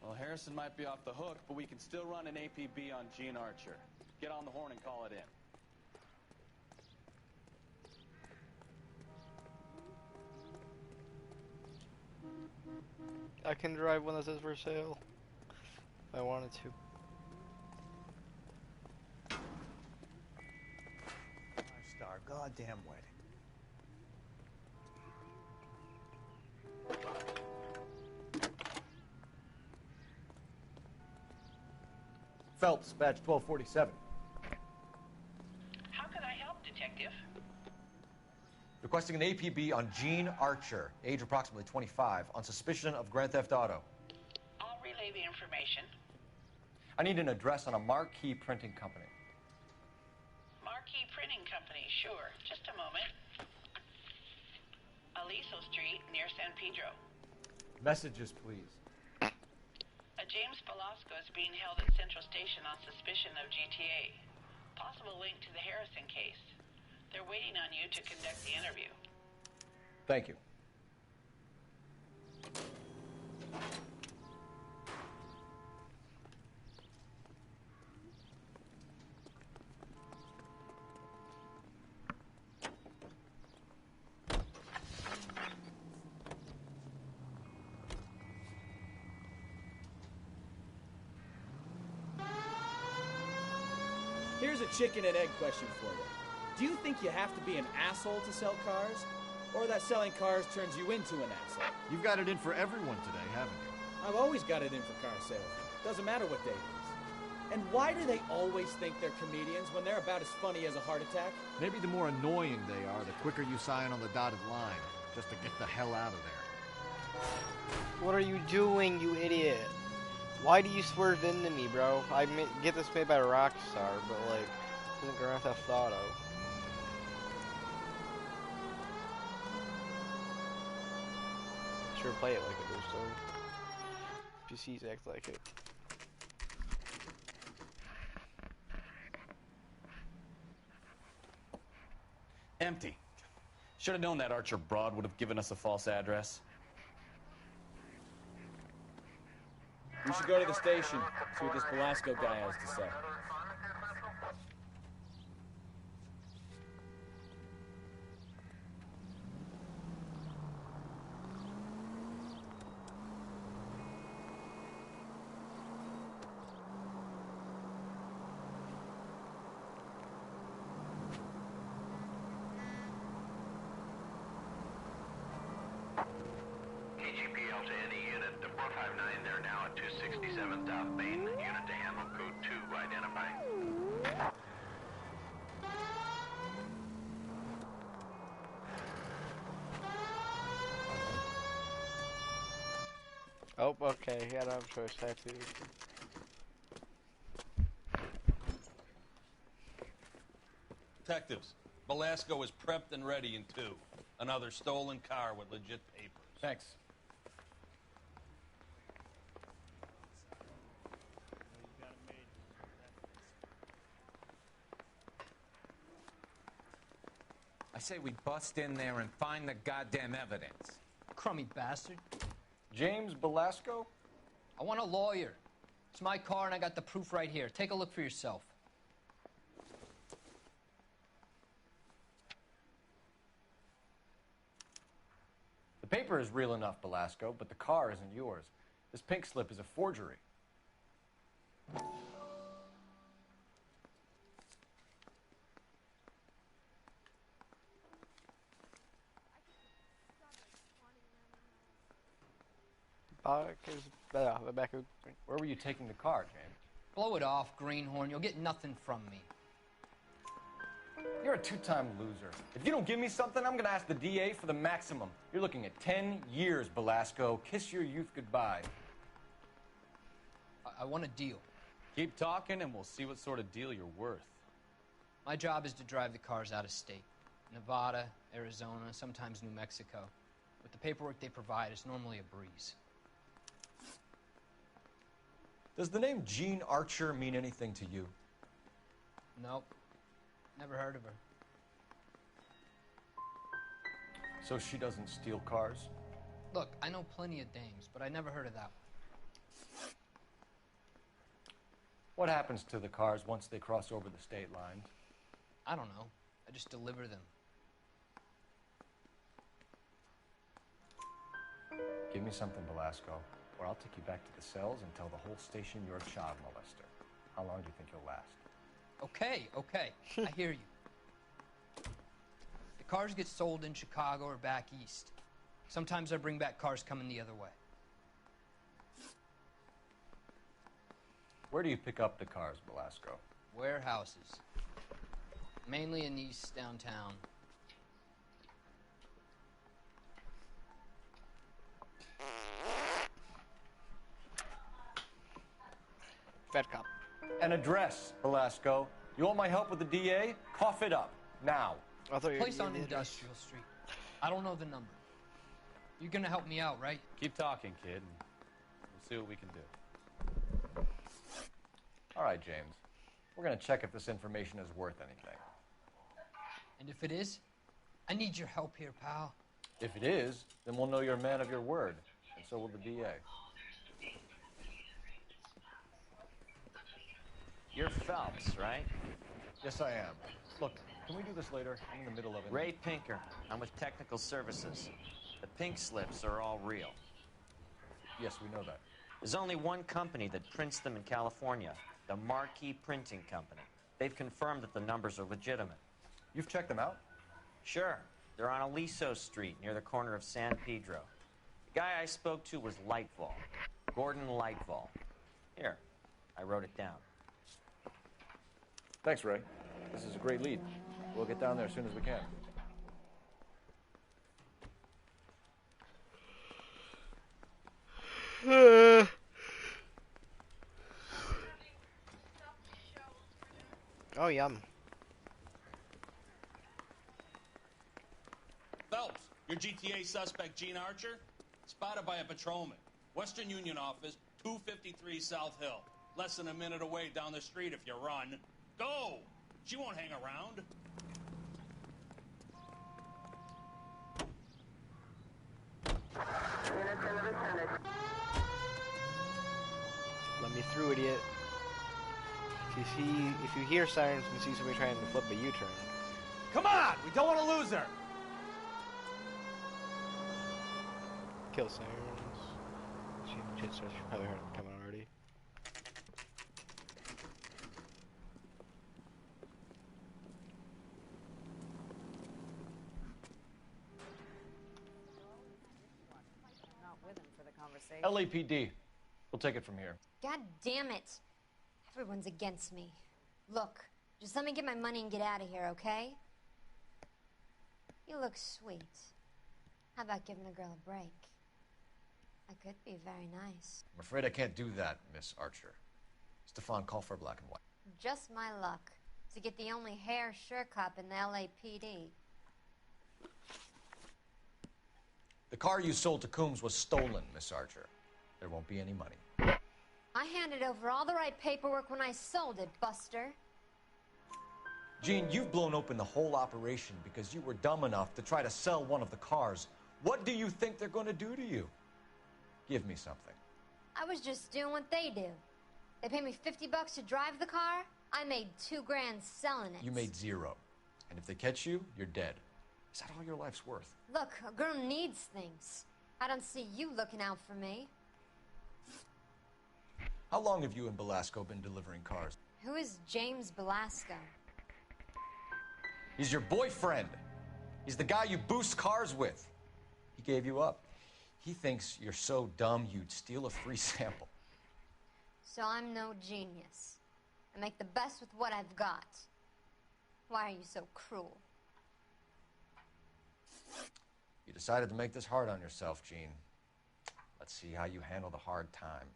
Well, Harrison might be off the hook, but we can still run an APB on Gene Archer. Get on the horn and call it in. I can drive one that says for sale. If I wanted to. Five-star goddamn wedding. Phelps, badge 1247. How can I help, Detective? Requesting an APB on Gene Archer, age approximately 25, on suspicion of Grand Theft Auto. I'll relay the information. I need an address on a marquee printing company. Marquee Printing Company, sure. Just a moment. Aliso Street, near San Pedro. Messages, please. A James Velasco is being held at Central Station on suspicion of GTA. Possible link to the Harrison case. They're waiting on you to conduct the interview. Thank you. Here's a chicken and egg question for you. Do you think you have to be an asshole to sell cars? Or that selling cars turns you into an asshole? You've got it in for everyone today, haven't you? I've always got it in for car salesmen. Doesn't matter what day it is. And why do they always think they're comedians when they're about as funny as a heart attack? Maybe the more annoying they are, the quicker you sign on the dotted line, just to get the hell out of there. What are you doing, you idiot? Why do you swerve into me, bro? Get this made by Rockstar, but like, this isn't Grand Theft Auto. Sure, play it like it is, so PCs act like it. Empty. Should have known that Archer broad would have given us a false address. We should go to the station, see what this Velasco guy has to say. KGPL to any unit, the 459, they're now at 267 South Main. Unit to handle code 2, identify. Oh, okay, yeah, I don't have a choice, I have to. Detectives, Belasco is prepped and ready in 2. Another stolen car with legit papers. Thanks. I say we bust in there and find the goddamn evidence. Crummy bastard. James Belasco? I want a lawyer. It's my car and I got the proof right here. Take a look for yourself. The paper is real enough, Belasco, but the car isn't yours. This pink slip is a forgery. Where were you taking the car, James? Blow it off, Greenhorn. You'll get nothing from me. You're a two-time loser. If you don't give me something, I'm gonna ask the DA for the maximum. You're looking at 10 years, Belasco. Kiss your youth goodbye. I want a deal. Keep talking and we'll see what sort of deal you're worth. My job is to drive the cars out of state. Nevada, Arizona, sometimes New Mexico. With the paperwork they provide, it's normally a breeze. Does the name Jean Archer mean anything to you? Nope. Never heard of her. So she doesn't steal cars? Look, I know plenty of dames, but I never heard of that one. What happens to the cars once they cross over the state line? I don't know. I just deliver them. Give me something, Belasco, or I'll take you back to the cells and tell the whole station you're a child molester. How long do you think you'll last? Okay, okay. I hear you. The cars get sold in Chicago or back east. Sometimes I bring back cars coming the other way. Where do you pick up the cars, Belasco? Warehouses. Mainly in East downtown. Fed cop. An address, Belasco. You want my help with the DA? Cough it up. Now. I thought you were Place on Industrial Street. I don't know the number. You're gonna help me out, right? Keep talking, kid, and we'll see what we can do. All right, James. We're going to check if this information is worth anything. And if it is, I need your help here, pal. If it is, then we'll know you're a man of your word, and so will the DA. You're Phelps, right? Yes, I am. Look, can we do this later? I'm in the middle of it. Ray Pinker. I'm with Technical Services. The pink slips are all real. Yes, we know that. There's only one company that prints them in California, the Marquee Printing Company. They've confirmed that the numbers are legitimate. You've checked them out? Sure. They're on Aliso Street, near the corner of San Pedro. The guy I spoke to was Lightfall. Gordon Lightfall. Here, I wrote it down. Thanks, Ray. This is a great lead. We'll get down there as soon as we can. Oh, yum. Phelps, your GTA suspect, Gene Archer, spotted by a patrolman. Western Union office, 253 South Hill. Less than a minute away down the street if you run. Go! She won't hang around. Let me through, idiot. If you hear sirens and see somebody trying to flip a U-turn. Come on! We don't want to lose her! Kill sirens. Shit starts. You probably heard them coming already. Not with him for the conversation. LAPD. We'll take it from here. God damn it. Everyone's against me. Look, just let me get my money and get out of here, okay? You look sweet. How about giving a girl a break? I could be very nice. I'm afraid I can't do that, Miss Archer. Stefan, call for black and white. Just my luck. to get the only hair sure cop in the LAPD. The car you sold to Coombs was stolen, Miss Archer. There won't be any money. I handed over all the right paperwork when I sold it, Buster. Jean, you've blown open the whole operation because you were dumb enough to try to sell one of the cars. What do you think they're going to do to you? Give me something. I was just doing what they do. They paid me $50 to drive the car. I made $2 grand selling it. You made $0. And if they catch you, you're dead. Is that all your life's worth? Look, a girl needs things. I don't see you looking out for me. How long have you and Belasco been delivering cars? Who is James Belasco? He's your boyfriend. He's the guy you boost cars with. He gave you up. He thinks you're so dumb you'd steal a free sample. So I'm no genius. I make the best with what I've got. Why are you so cruel? You decided to make this hard on yourself, Jean. Let's see how you handle the hard time.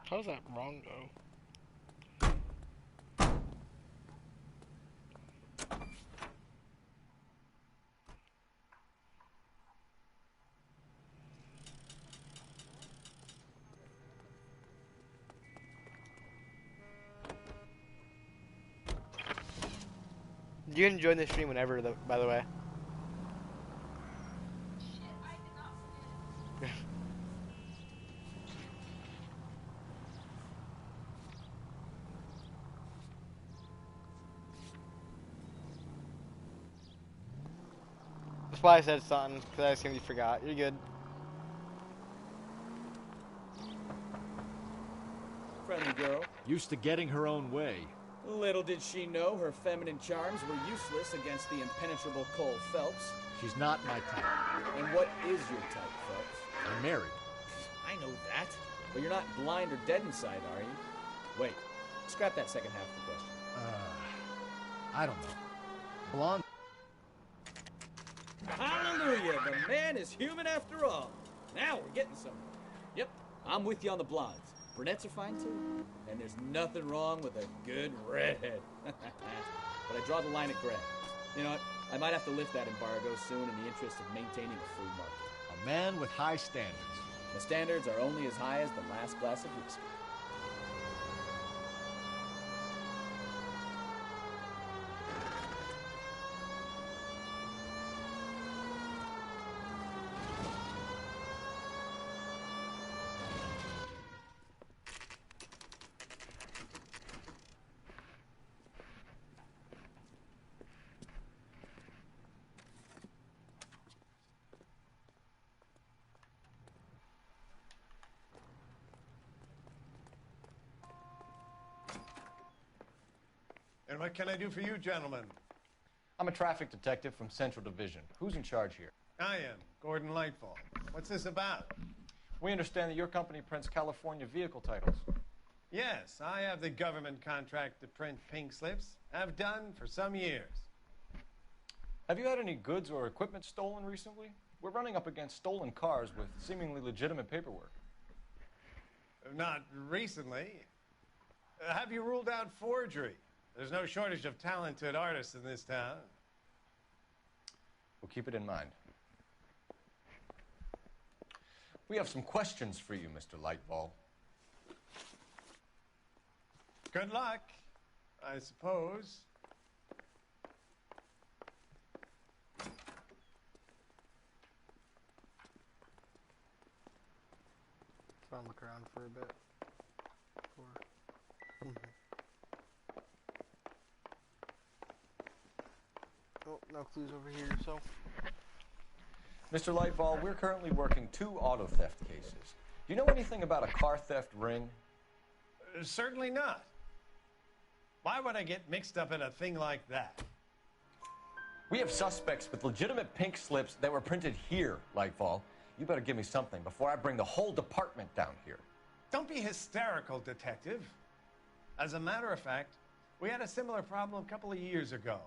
How's that wrong go? You can join the stream whenever, by the way. That's why I said something, because I assumed you forgot. You're good. Friendly girl. Used to getting her own way. Little did she know her feminine charms were useless against the impenetrable Cole Phelps. She's not my type. And what is your type, Phelps? I'm married. I know that. But you're not blind or dead inside, are you? Wait. Scrap that second half of the question. I don't know. Blonde. Hallelujah! The man is human after all. Now we're getting somewhere. Yep, I'm with you on the blondes. Brunettes are fine too. And there's nothing wrong with a good redhead. But I draw the line at gray. You know what? I might have to lift that embargo soon in the interest of maintaining a free market. A man with high standards. The standards are only as high as the last glass of whiskey. And what can I do for you, gentlemen? I'm a traffic detective from Central Division. Who's in charge here? I am, Gordon Lightfall. What's this about? We understand that your company prints California vehicle titles. Yes, I have the government contract to print pink slips. Have done for some years. Have you had any goods or equipment stolen recently? We're running up against stolen cars with seemingly legitimate paperwork. Not recently. Have you ruled out forgery? There's no shortage of talented artists in this town. We'll keep it in mind. We have some questions for you, Mr. Lightball. Good luck, I suppose. I'll look around for a bit. Oh, no clues over here, so. Mr. Lightball, we're currently working 2 auto theft cases. Do you know anything about a car theft ring? Certainly not. Why would I get mixed up in a thing like that? We have suspects with legitimate pink slips that were printed here, Lightfall. You better give me something before I bring the whole department down here. Don't be hysterical, Detective. As a matter of fact, we had a similar problem a couple of years ago.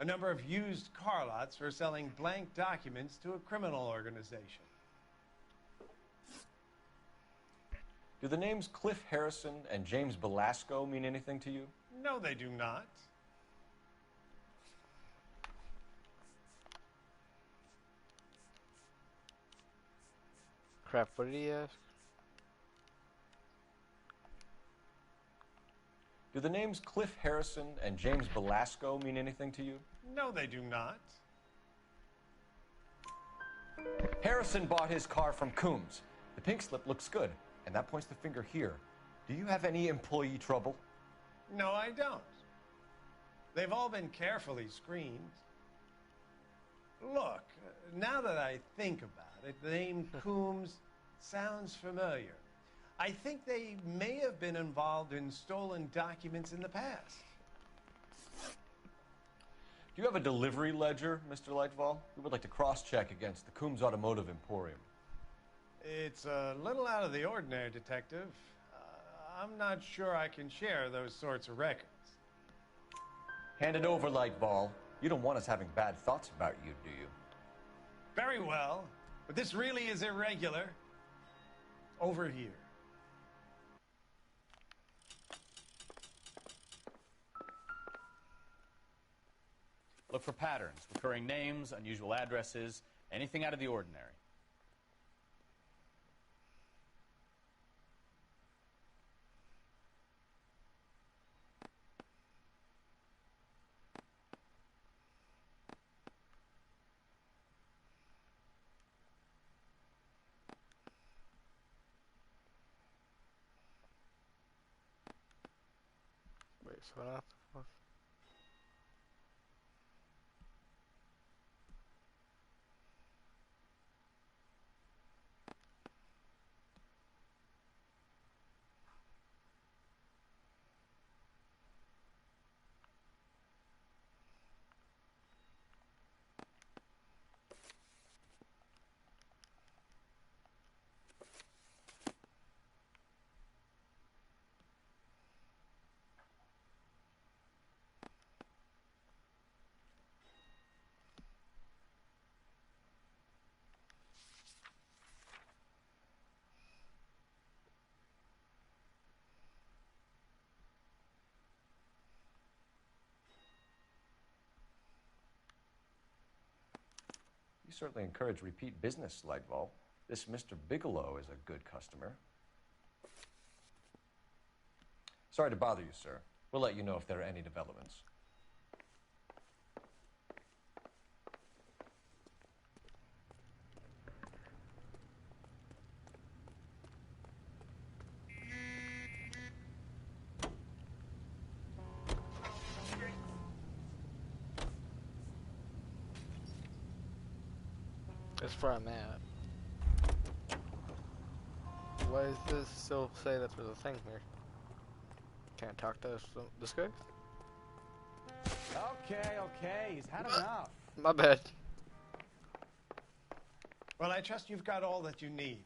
A number of used car lots were selling blank documents to a criminal organization. Do the names Cliff Harrison and James Belasco mean anything to you? No, they do not. Crap, what did he ask? Do the names Cliff Harrison and James Belasco mean anything to you? No, they do not. Harrison bought his car from Coombs. The pink slip looks good, and that points the finger here. Do you have any employee trouble? No, I don't. They've all been carefully screened. Look, now that I think about it, the name Coombs sounds familiar. I think they may have been involved in stolen documents in the past. Do you have a delivery ledger, Mr. Lightfall? We would like to cross-check against the Coombs Automotive Emporium. It's a little out of the ordinary, Detective. I'm not sure I can share those sorts of records. Hand it over, Lightball. You don't want us having bad thoughts about you, do you? Very well, but this really is irregular. Over here. Look for patterns, recurring names, unusual addresses, anything out of the ordinary. Wait, so what? You certainly encourage repeat business, Lightball. This Mr. Bigelow is a good customer. Sorry to bother you, sir. We'll let you know if there are any developments. That's where I'm at. Why does this still say that there's a thing here? Can't talk to this guy? Okay, he's had enough. My bad. Well, I trust you've got all that you need.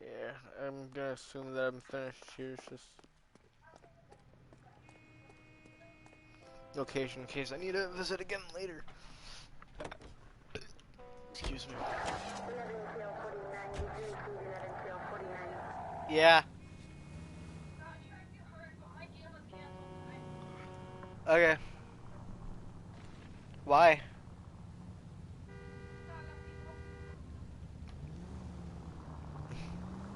Yeah, I'm gonna assume that I'm finished here. It's just location in case I need to visit again later. Excuse me. Yeah. Okay. Why?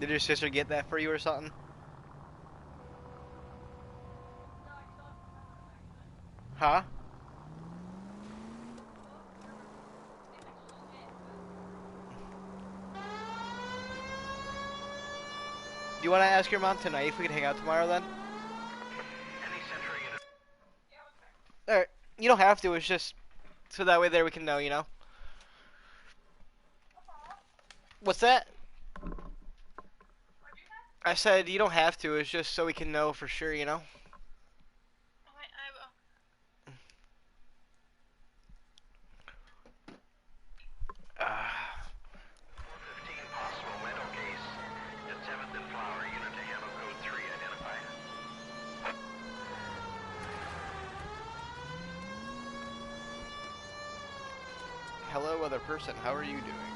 Did your sister get that for you or something? Huh? you want to ask your mom tonight if we can hang out tomorrow then? Alright, you don't have to, it's just so that way there we can know, you know? What's that? I said you don't have to, it's just so we can know for sure, you know? Possible mental case at 7th and Flower, unit to handle code 3, identify. Hello, other person, how are you doing?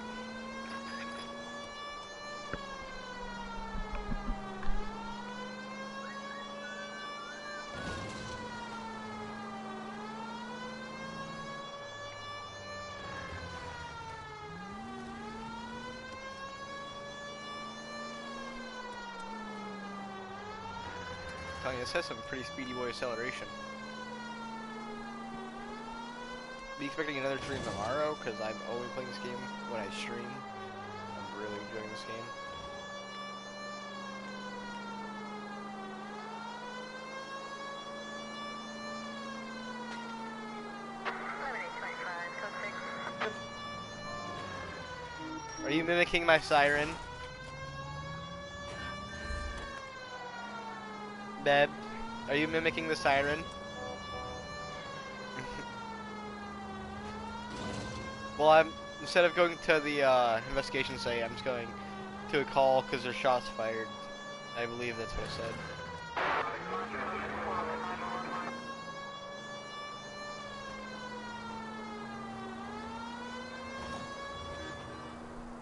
This has some pretty speedy boy acceleration. Be expecting another stream tomorrow because I'm only playing this game when I stream. I'm really enjoying this game. Are you mimicking my siren? Beb, are you mimicking the siren? Well, instead of going to the investigation site, I'm just going to a call because there's shots fired. I believe that's what I said.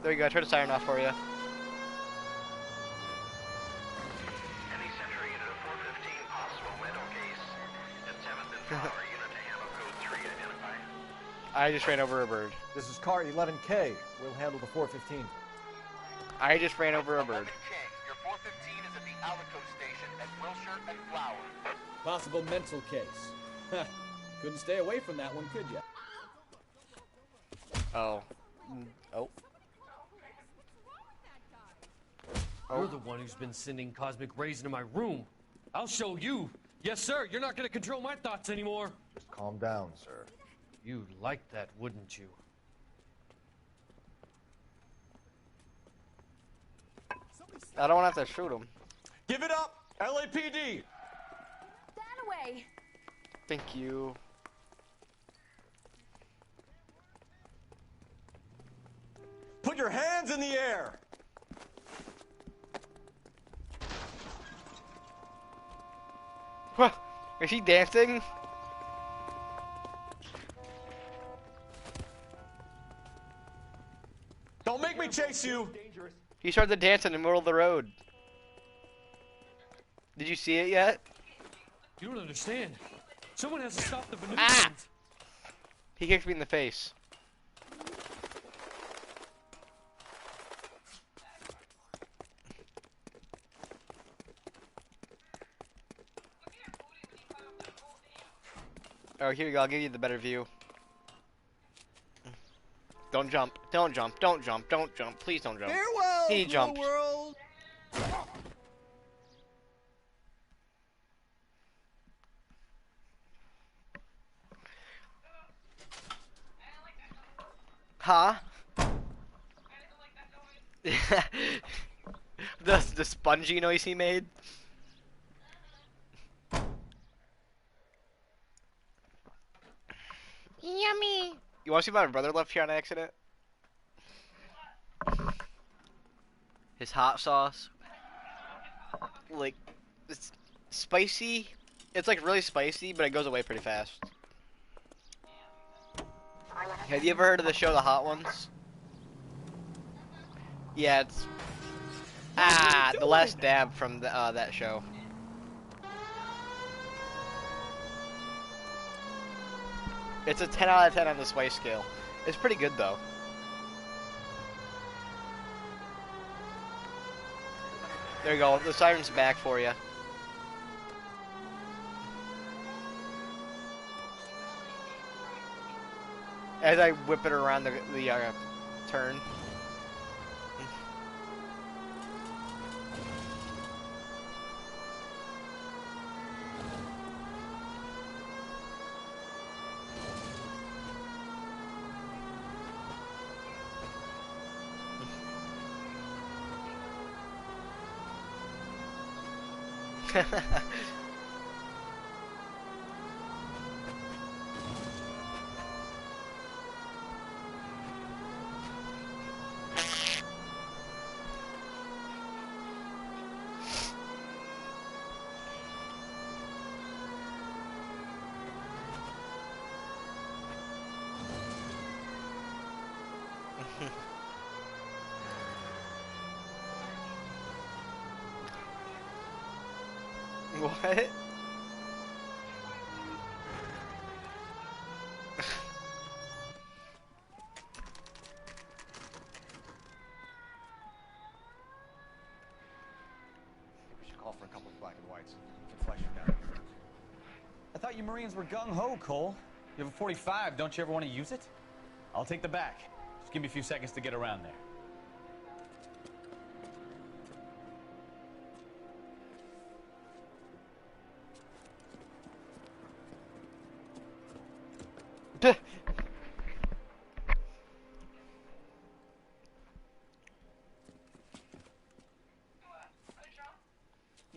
There you go, I turned the siren off for you. I just ran over a bird. This is car 11K. We'll handle the 415. I just ran over a bird. Your 415 is at the Alico station at Wilshire and Flower. Possible mental case. Couldn't stay away from that one, could you? Oh. Oh. You're the one who's been sending cosmic rays into my room. I'll show you. Yes, sir. You're not going to control my thoughts anymore. Just calm down, sir. You'd like that, wouldn't you? I don't want to have to shoot him. Give it up! LAPD! That away! Thank you. Put your hands in the air! What? Is he dancing? Don't make me chase you! He started to dance in the middle of the road. Did you see it yet? You don't understand. Someone has to stop the maneuvers. Ah! He kicked me in the face. Oh, here we go. I'll give you the better view. Don't jump. Don't jump. Don't jump. Don't jump. Please don't jump. Farewell, He jumped. world. Huh? the spongy noise he made. Yummy. You want to see my brother left here on accident? His hot sauce. Like, it's spicy. It's like really spicy, but it goes away pretty fast. Have you ever heard of the show The Hot Ones? Yeah, it's... The last dab from the, that show. It's a 10 out of 10 on the spice scale. It's pretty good, though. There you go. The siren's back for you. As I whip it around the turn. What? We should call for a couple of black and whites. We can flush you down. I thought you Marines were gung-ho, Cole. You have a 45. Don't you ever want to use it? I'll take the back. Just give me a few seconds to get around there.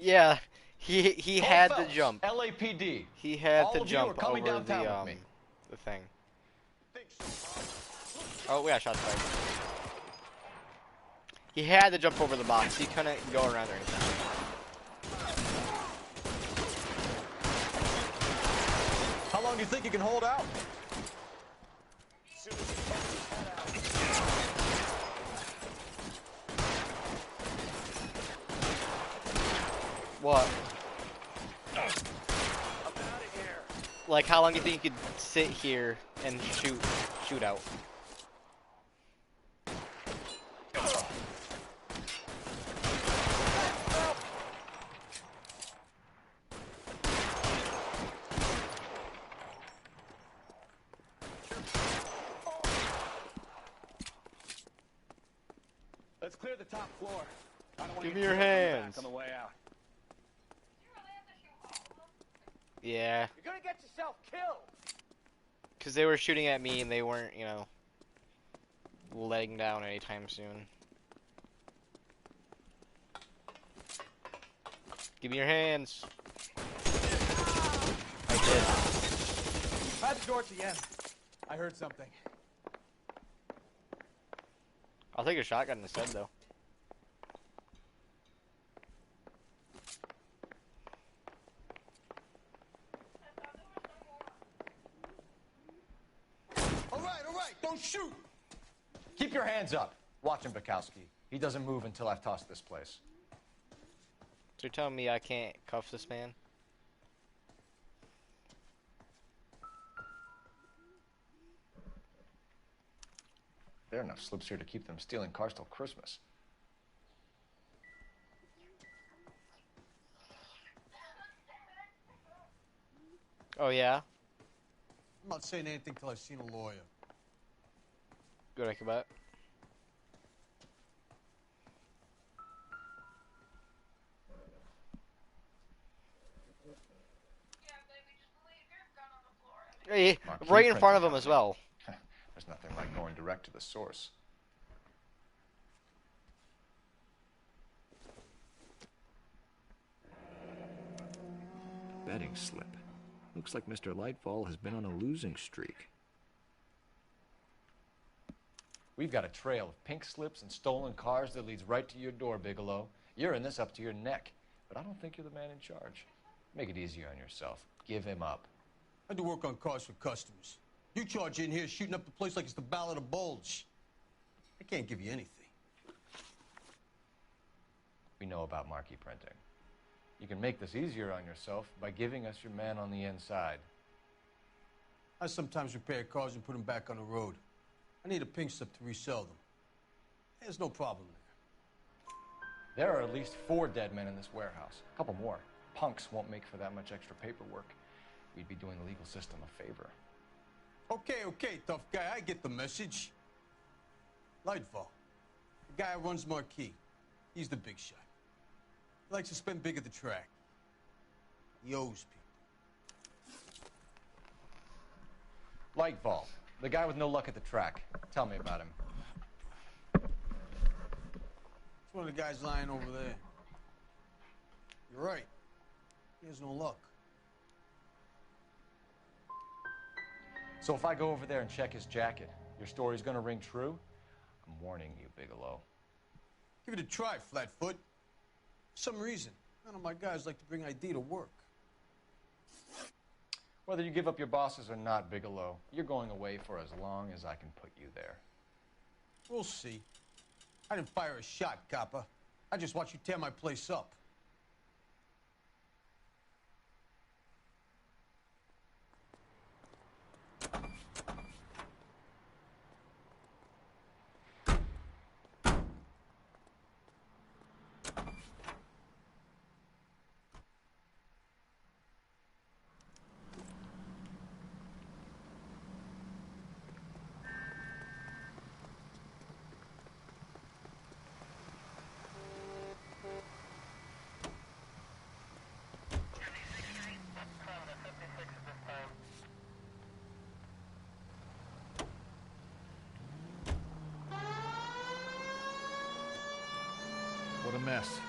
Yeah, he Cole had Phelps, to jump. LAPD. He had All to of you are jump coming over downtown with me. the thing. Oh, we got shots fired. He had to jump over the box. He couldn't go around or anything. How long do you think you can hold out? What? Like, how long do you think you could sit here and shoot out? Let's clear the top floor. I don't want Give to me your get killed in the back hands. on the way out. Yeah. You're gonna get yourself killed. Because they were shooting at me and they weren't, you know, letting down anytime soon. Give me your hands. I did. At the door at the end. I heard something. I'll take a shotgun instead, though. All right, don't shoot! Keep your hands up. Watch him, Bukowski. He doesn't move until I've tossed this place. So you're telling me I can't cuff this man? There are enough slips here to keep them stealing cars till Christmas. Oh, yeah? I'm not saying anything till I've seen a lawyer. Good, Ikebat. Hey, right in front of him as well. There's nothing like going direct to the source. Betting slip. Looks like Mr. Lightfall has been on a losing streak. We've got a trail of pink slips and stolen cars that leads right to your door, Bigelow. You're in this up to your neck, but I don't think you're the man in charge. Make it easier on yourself. Give him up. I do work on cars for customers. You charge in here shooting up the place like it's the Ballad of Bulge. I can't give you anything. We know about marquee printing. You can make this easier on yourself by giving us your man on the inside. I sometimes repair cars and put them back on the road. I need a pink slip to resell them. There's no problem there. There are at least 4 dead men in this warehouse. A couple more. Punks won't make for that much extra paperwork. We'd be doing the legal system a favor. Okay, tough guy. I get the message. Lightfall, the guy who runs Marquee. He's the big shot. He likes to spend big at the track. He owes people. Lightfall, the guy with no luck at the track. Tell me about him. It's one of the guys lying over there. You're right. He has no luck. So if I go over there and check his jacket, your story's gonna ring true? I'm warning you, Bigelow. Give it a try, Flatfoot. For some reason, none of my guys like to bring ID to work. Whether you give up your bosses or not, Bigelow, you're going away for as long as I can put you there. We'll see. I didn't fire a shot, copper. I just watched you tear my place up. What a mess.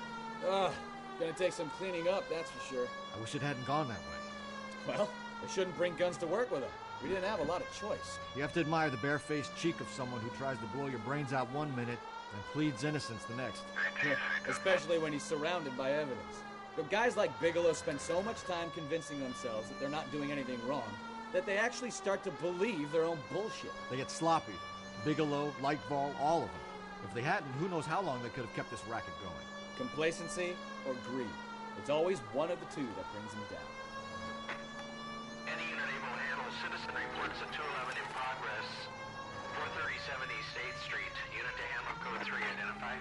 Ugh, gonna take some cleaning up, that's for sure. I wish it hadn't gone that way. Well, they shouldn't bring guns to work with them. We didn't have a lot of choice. You have to admire the barefaced cheek of someone who tries to blow your brains out one minute and pleads innocence the next. Yeah, especially when he's surrounded by evidence. But guys like Bigelow spend so much time convincing themselves that they're not doing anything wrong that they actually start to believe their own bullshit. They get sloppy. Bigelow, Lightball, all of them. If they hadn't, who knows how long they could have kept this racket going. Complacency or greed. It's always one of the two that brings them down. Any unit able to handle citizen reports at 211 in progress. 437 East 8th Street. Unit to handle code 3 identify.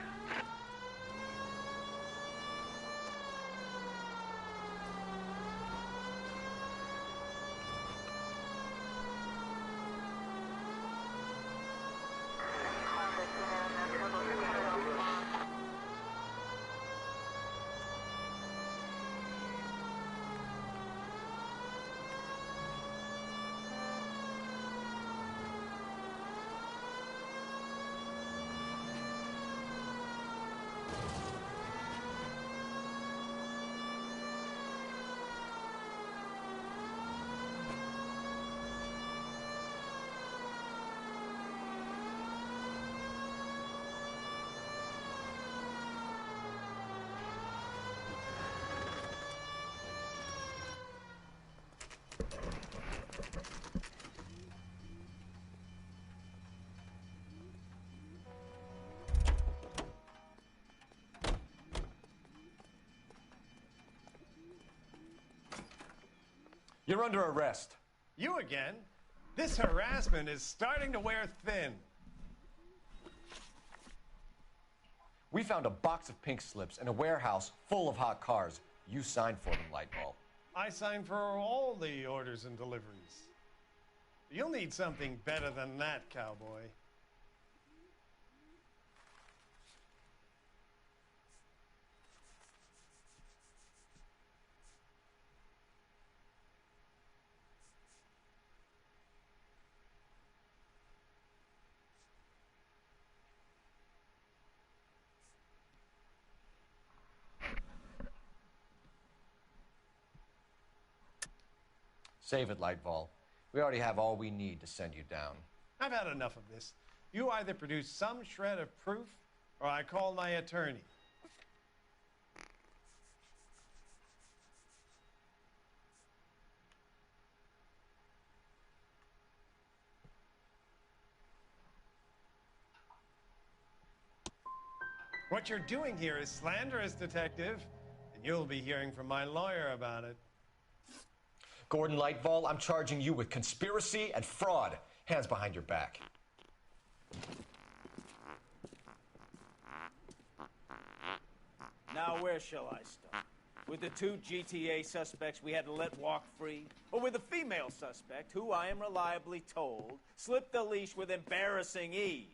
You're under arrest. You again? This harassment is starting to wear thin. We found a box of pink slips in a warehouse full of hot cars. You signed for them, Lightball. I signed for all the orders and deliveries. You'll need something better than that, cowboy. Save it, Lightball. We already have all we need to send you down. I've had enough of this. You either produce some shred of proof, or I call my attorney. What you're doing here is slanderous, Detective, and you'll be hearing from my lawyer about it. Gordon Lightball, I'm charging you with conspiracy and fraud. Hands behind your back. Now, where shall I start? With the two GTA suspects we had to let walk free? Or with the female suspect, who I am reliably told slipped the leash with embarrassing ease?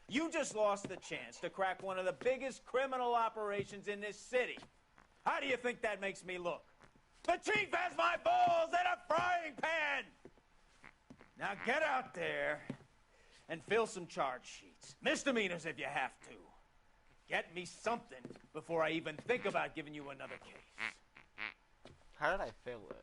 You just lost the chance to crack one of the biggest criminal operations in this city. How do you think that makes me look? The chief has my balls in a frying pan! Now get out there and fill some charge sheets. Misdemeanors if you have to. Get me something before I even think about giving you another case. How did I fail it?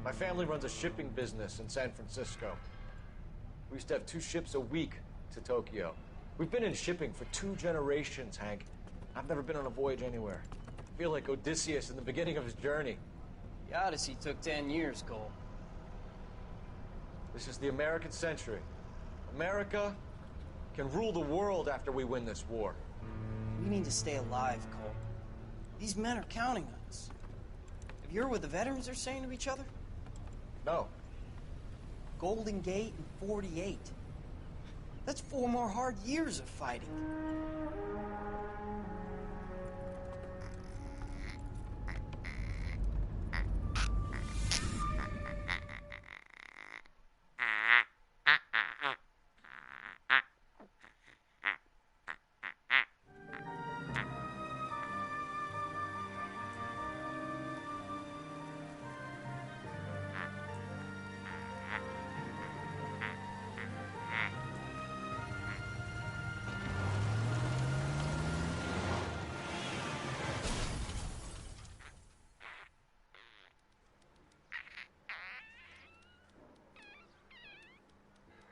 My family runs a shipping business in San Francisco. We used to have 2 ships a week to Tokyo. We've been in shipping for 2 generations, Hank. I've never been on a voyage anywhere. I feel like Odysseus in the beginning of his journey. The Odyssey took 10 years, Cole. This is the American century. America can rule the world after we win this war. We need to stay alive, Cole. These men are counting on us. Have you heard what the veterans are saying to each other? No. Golden Gate in 48. That's 4 more hard years of fighting.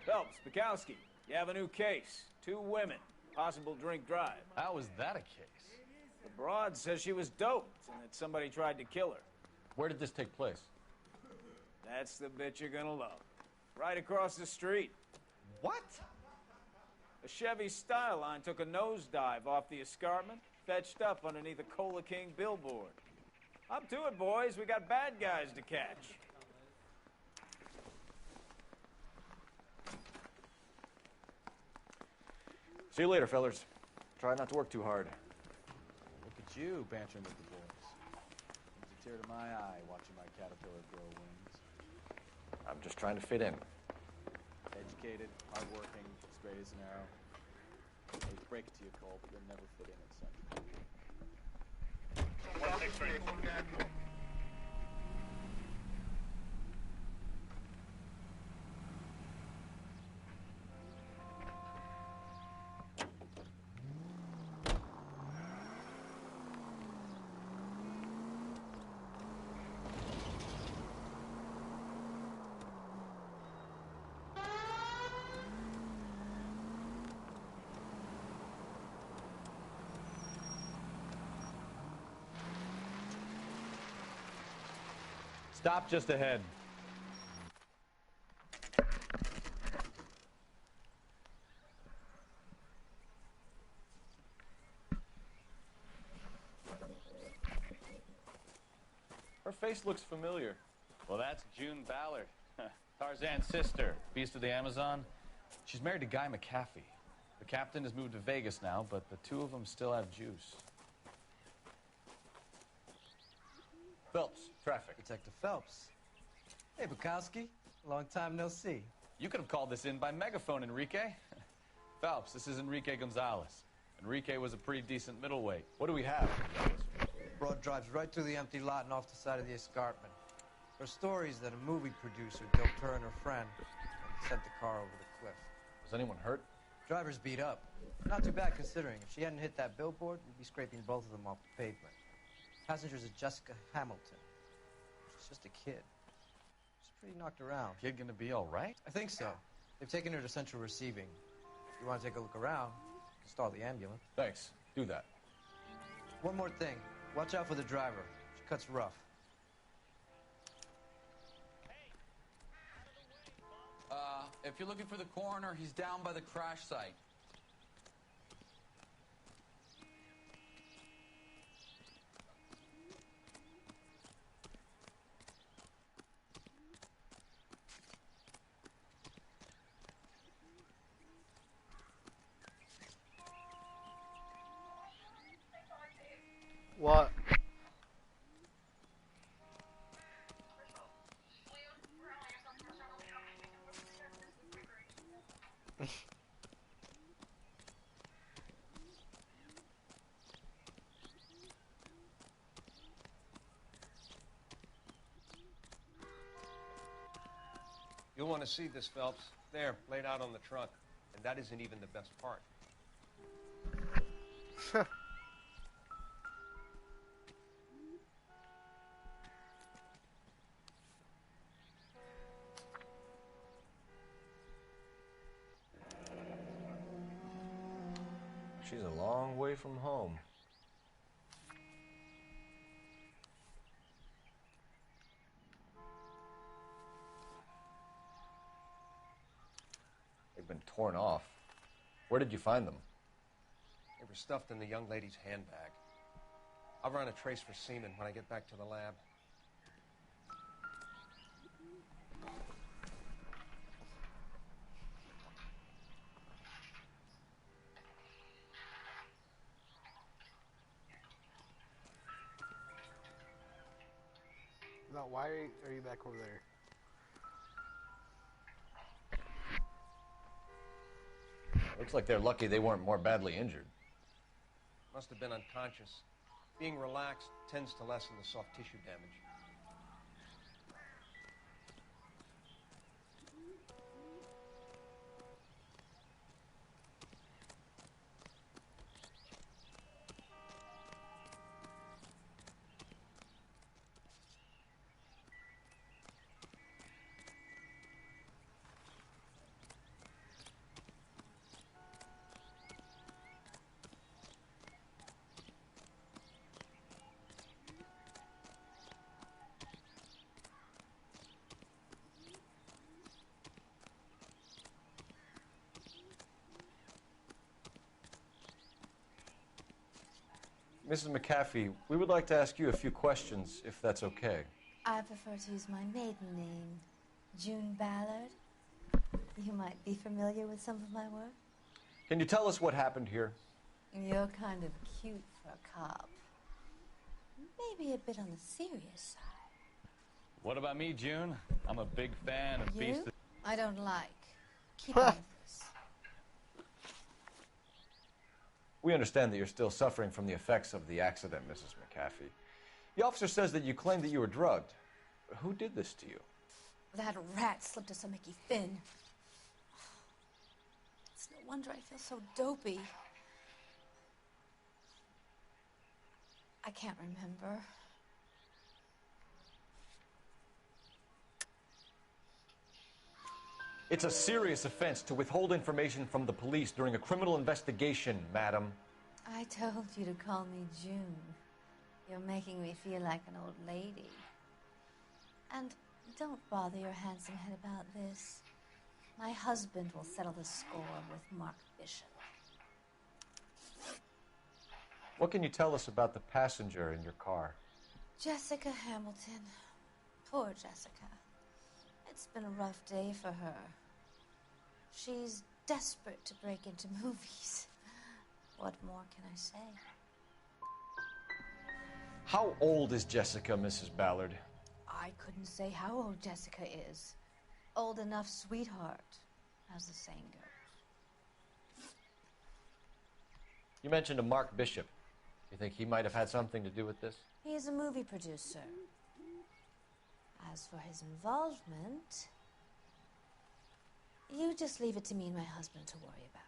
Phelps, Bukowski, you have a new case. 2 women, possible drink drive. How was that a case? The broad says she was doped and that somebody tried to kill her. Where did this take place? That's the bit you're gonna love. Right across the street. What? A Chevy Styline took a nosedive off the escarpment, fetched up underneath a Cola King billboard. Up to it, boys. We got bad guys to catch. See you later, fellers. Try not to work too hard. Look at you bantering with the boys. Brings a tear to my eye watching my caterpillar grow wings. I'm just trying to fit in. Educated, hardworking, straight as an arrow. I hate to break it to you, Cole, but you'll never fit in at Central. 163. Stop just ahead. Her face looks familiar. Well, that's June Ballard, Tarzan's sister, beast of the Amazon. She's married to Guy McAfee. The captain has moved to Vegas now, but the 2 of them still have juice. Phelps, traffic. Detective Phelps. Hey, Bukowski. Long time no see. You could have called this in by megaphone, Enrique. Phelps, this is Enrique Gonzalez. Enrique was a pretty decent middleweight. What do we have? Broad drives right through the empty lot and off the side of the escarpment. Her story is that a movie producer doped her and her friend and sent the car over the cliff. Was anyone hurt? Driver's beat up. Not too bad considering. If she hadn't hit that billboard, we'd be scraping both of them off the pavement. Passenger's is Jessica Hamilton. She's just a kid. She's pretty knocked around. Kid gonna be all right? I think so. They've taken her to central receiving. If you want to take a look around, stall the ambulance. Thanks. Do that. One more thing. Watch out for the driver. She cuts rough. If you're looking for the coroner, he's down by the crash site. You'll want to see this, Phelps. There, laid out on the trunk. And that isn't even the best part. She's a long way from home. They've been torn off. Where did you find them? They were stuffed in the young lady's handbag. I'll run a trace for semen when I get back to the lab. No, why are you back over there? Looks like they're lucky they weren't more badly injured. Must have been unconscious. Being relaxed tends to lessen the soft tissue damage. Mrs. McAfee, we would like to ask you a few questions, if that's okay. I prefer to use my maiden name, June Ballard. You might be familiar with some of my work. Can you tell us what happened here? You're kind of cute for a cop. Maybe a bit on the serious side. What about me, June? I'm a big fan of You? Beast. I don't like. Keep on this. We understand that you're still suffering from the effects of the accident, Mrs. McAfee. The officer says that you claimed that you were drugged. Who did this to you? That rat slipped us a Mickey Finn. It's no wonder I feel so dopey. I can't remember. It's a serious offense to withhold information from the police during a criminal investigation, madam. I told you to call me June. You're making me feel like an old lady. And don't bother your handsome head about this. My husband will settle the score with Mark Bishop. What can you tell us about the passenger in your car? Jessica Hamilton. Poor Jessica. It's been a rough day for her. She's desperate to break into movies. What more can I say? How old is Jessica, Mrs. Ballard? I couldn't say how old Jessica is. Old enough, sweetheart, as the saying goes. You mentioned a Mark Bishop. You think he might have had something to do with this? He is a movie producer. As for his involvement, you just leave it to me and my husband to worry about.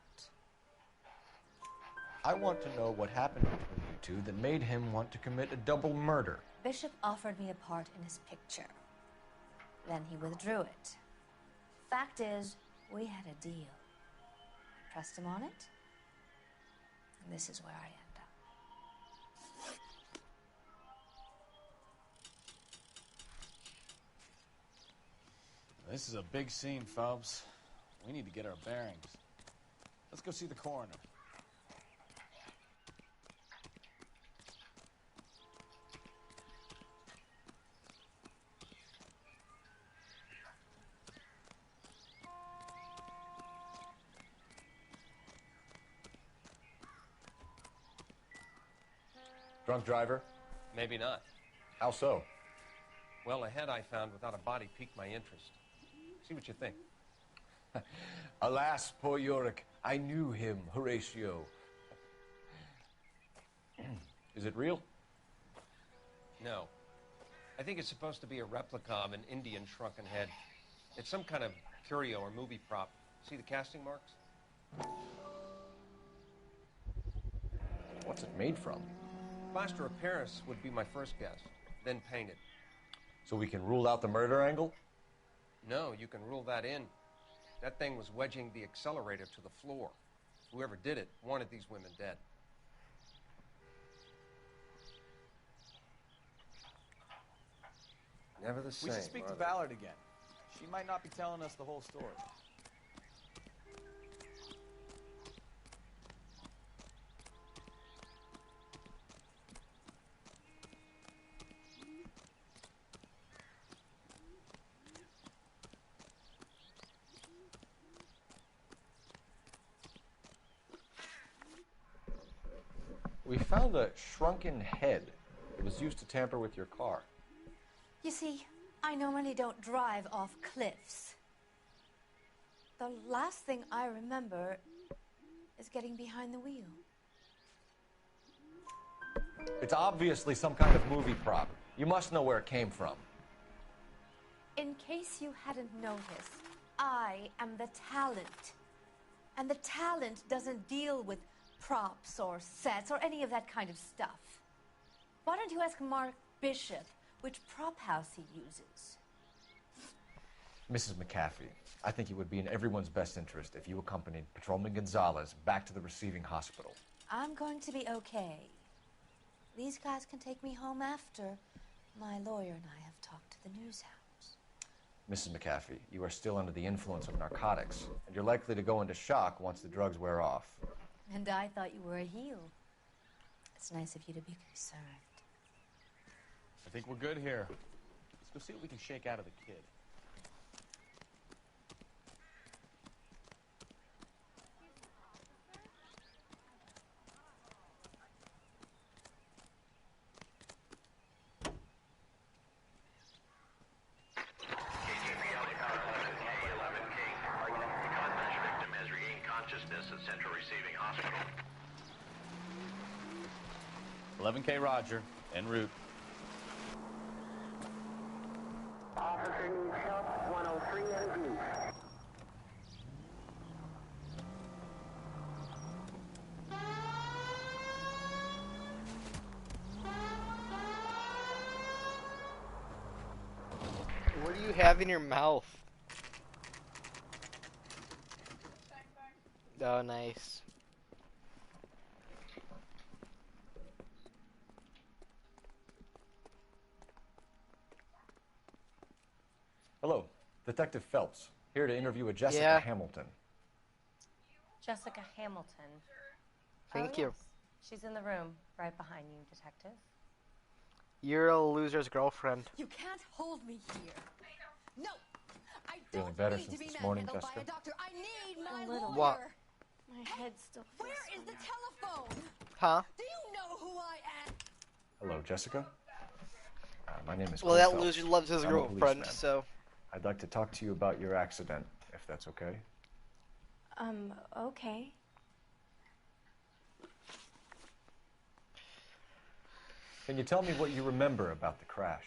I want to know what happened between you two that made him want to commit a double murder. Bishop offered me a part in his picture. Then he withdrew it. Fact is, we had a deal. I pressed him on it, and this is where I end up. This is a big scene, Phelps. We need to get our bearings. Let's go see the coroner. Drunk driver? Maybe not. How so? Well, a head I found without a body piqued my interest. See what you think. Alas, poor Yorick. I knew him, Horatio. Is it real? No. I think it's supposed to be a replica of an Indian shrunken head. It's some kind of curio or movie prop. See the casting marks? What's it made from? Plaster of Paris would be my first guess, then painted. So we can rule out the murder angle? No, you can rule that in. That thing was wedging the accelerator to the floor. Whoever did it wanted these women dead. Never the same. We should speak to are they? Ballard again. She might not be telling us the whole story. We found a shrunken head. It was used to tamper with your car. You see, I normally don't drive off cliffs. The last thing I remember is getting behind the wheel. It's obviously some kind of movie prop. You must know where it came from. In case you hadn't noticed, I am the talent. And the talent doesn't deal with props or sets or any of that kind of stuff. Why don't you ask Mark Bishop which prop house he uses? Mrs. McAfee, I think it would be in everyone's best interest if you accompanied Patrolman Gonzalez back to the receiving hospital. I'm going to be okay. These guys can take me home after my lawyer and I have talked to the news house. Mrs. McAfee, you are still under the influence of narcotics, and you're likely to go into shock once the drugs wear off. And I thought you were a heel. It's nice of you to be concerned. I think we're good here. Let's go see what we can shake out of the kid. At Central Receiving Hospital. 11K Roger, en route. Officer needs help, 103 in view. What do you have in your mouth? Oh, nice. Hello, Detective Phelps, here to interview a Jessica Hamilton. Jessica Hamilton. Thank you. Yes. She's in the room, right behind you, Detective. You're a loser's girlfriend. You can't hold me here. No, I Feeling better since this morning, Jessica? I need my little. lawyer. What? My head still feels. Where is the telephone? Huh? Do you know who I am? Hello, Jessica. My name is Well, Cole that Phelps. loser loves his I'm a girlfriend, policeman. so. I'd like to talk to you about your accident, if that's okay. Okay. Can you tell me what you remember about the crash?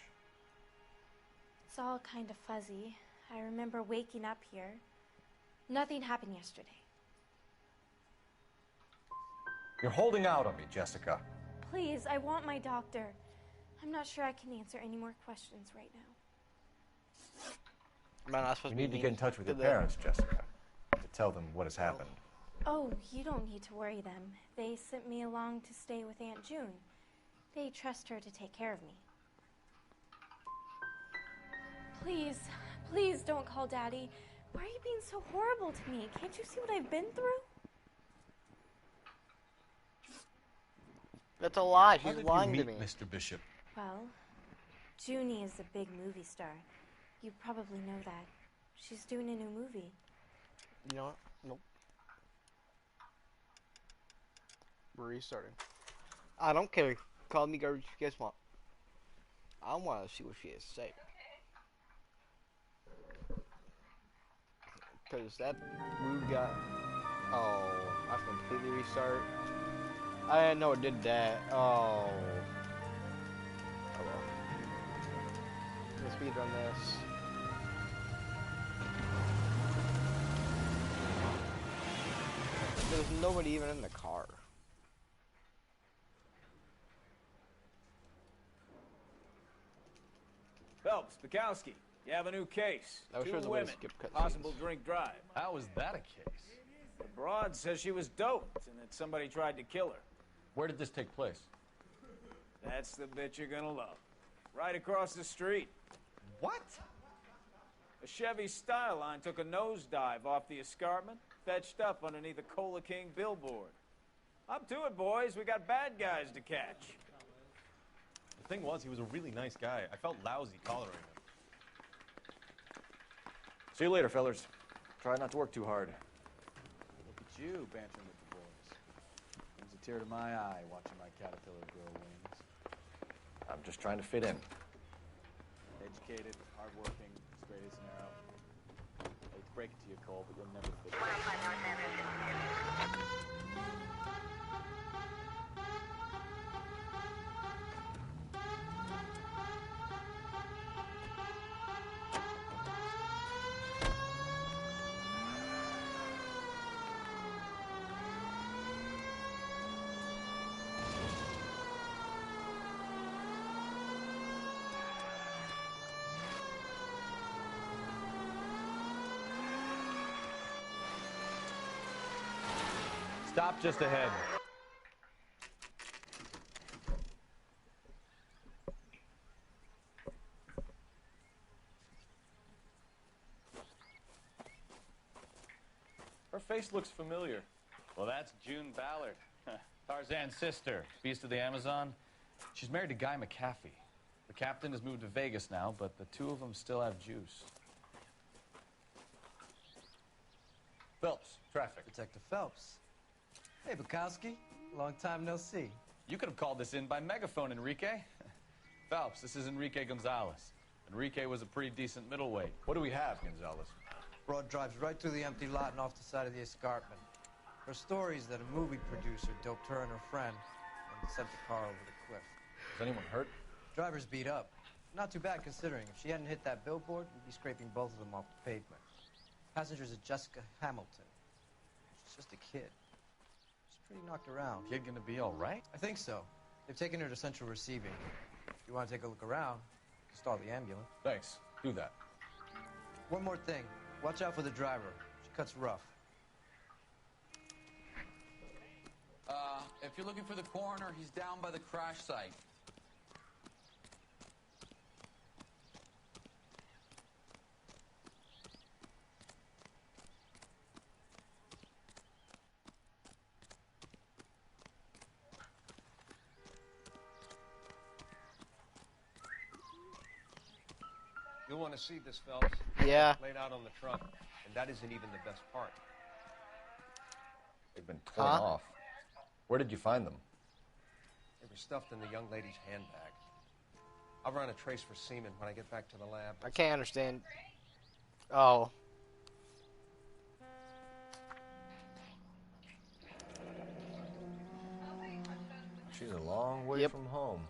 It's all kind of fuzzy. I remember waking up here. Nothing happened yesterday. You're holding out on me, Jessica. Please, I want my doctor. I'm not sure I can answer any more questions right now. Am I not supposed You to need to be get in touch with your to them? parents, Jessica, to tell them what has happened. Oh, you don't need to worry them. They sent me along to stay with Aunt June. They trust her to take care of me. Please, please don't call Daddy. Why are you being so horrible to me? Can't you see what I've been through? That's a lie. How She's did lying you to meet me. Mr. Bishop? Well, Junie is a big movie star. You probably know that. She's doing a new movie. You know what? Nope. We're restarting. I don't care. Call me garbage if you guys want. I want to see what she has to say. Because that move got... Oh, I have to completely restart. I didn't know it did that. Oh. Oh well. Let's speedrun this. There was nobody even in the car. Phelps, Bukowski, you have a new case. I wish there was Two a way to women, skip cutscenes. possible drink drive. How is that a case? The broad says she was doped and that somebody tried to kill her. Where did this take place? That's the bit you're gonna love. Right across the street. What? A Chevy Styline took a nosedive off the escarpment, fetched up underneath a Cola King billboard. Up to it, boys. We got bad guys to catch. The thing was, he was a really nice guy. I felt lousy collaring him. See you later, fellas. Try not to work too hard. Look at you bantering with the boys. Brings a tear to my eye watching my caterpillar grow wings. I'm just trying to fit in. Educated, hardworking, straight as an arrow. Hate to break it to you, Cole, but you'll never fit in. Stop just ahead. Her face looks familiar. Well, that's June Ballard, Tarzan's sister, beast of the Amazon. She's married to Guy McAfee. The captain has moved to Vegas now, but the two of them still have juice. Phelps, traffic. Detective Phelps. Hey, Bukowski. Long time no see. You could have called this in by megaphone, Enrique. Phelps, this is Enrique Gonzalez. Enrique was a pretty decent middleweight. What do we have, Gonzalez? Broad drives right through the empty lot and off the side of the escarpment. Her story is that a movie producer doped her and her friend and sent the car over the cliff. Is anyone hurt? Driver's beat up. Not too bad considering. If she hadn't hit that billboard, we'd be scraping both of them off the pavement. Passenger's a Jessica Hamilton. She's just a kid. She's pretty knocked around. Kid gonna be all right? I think so. They've taken her to central receiving. If you want to take a look around, stall the ambulance. Thanks. Do that. One more thing. Watch out for the driver. She cuts rough. If you're looking for the coroner, he's down by the crash site. You'll want to see this, Phelps. Yeah. Laid out on the trunk, and that isn't even the best part. They've been torn off. Where did you find them? They were stuffed in the young lady's handbag. I'll run a trace for semen when I get back to the lab. I can't understand. Oh. She's a long way from home.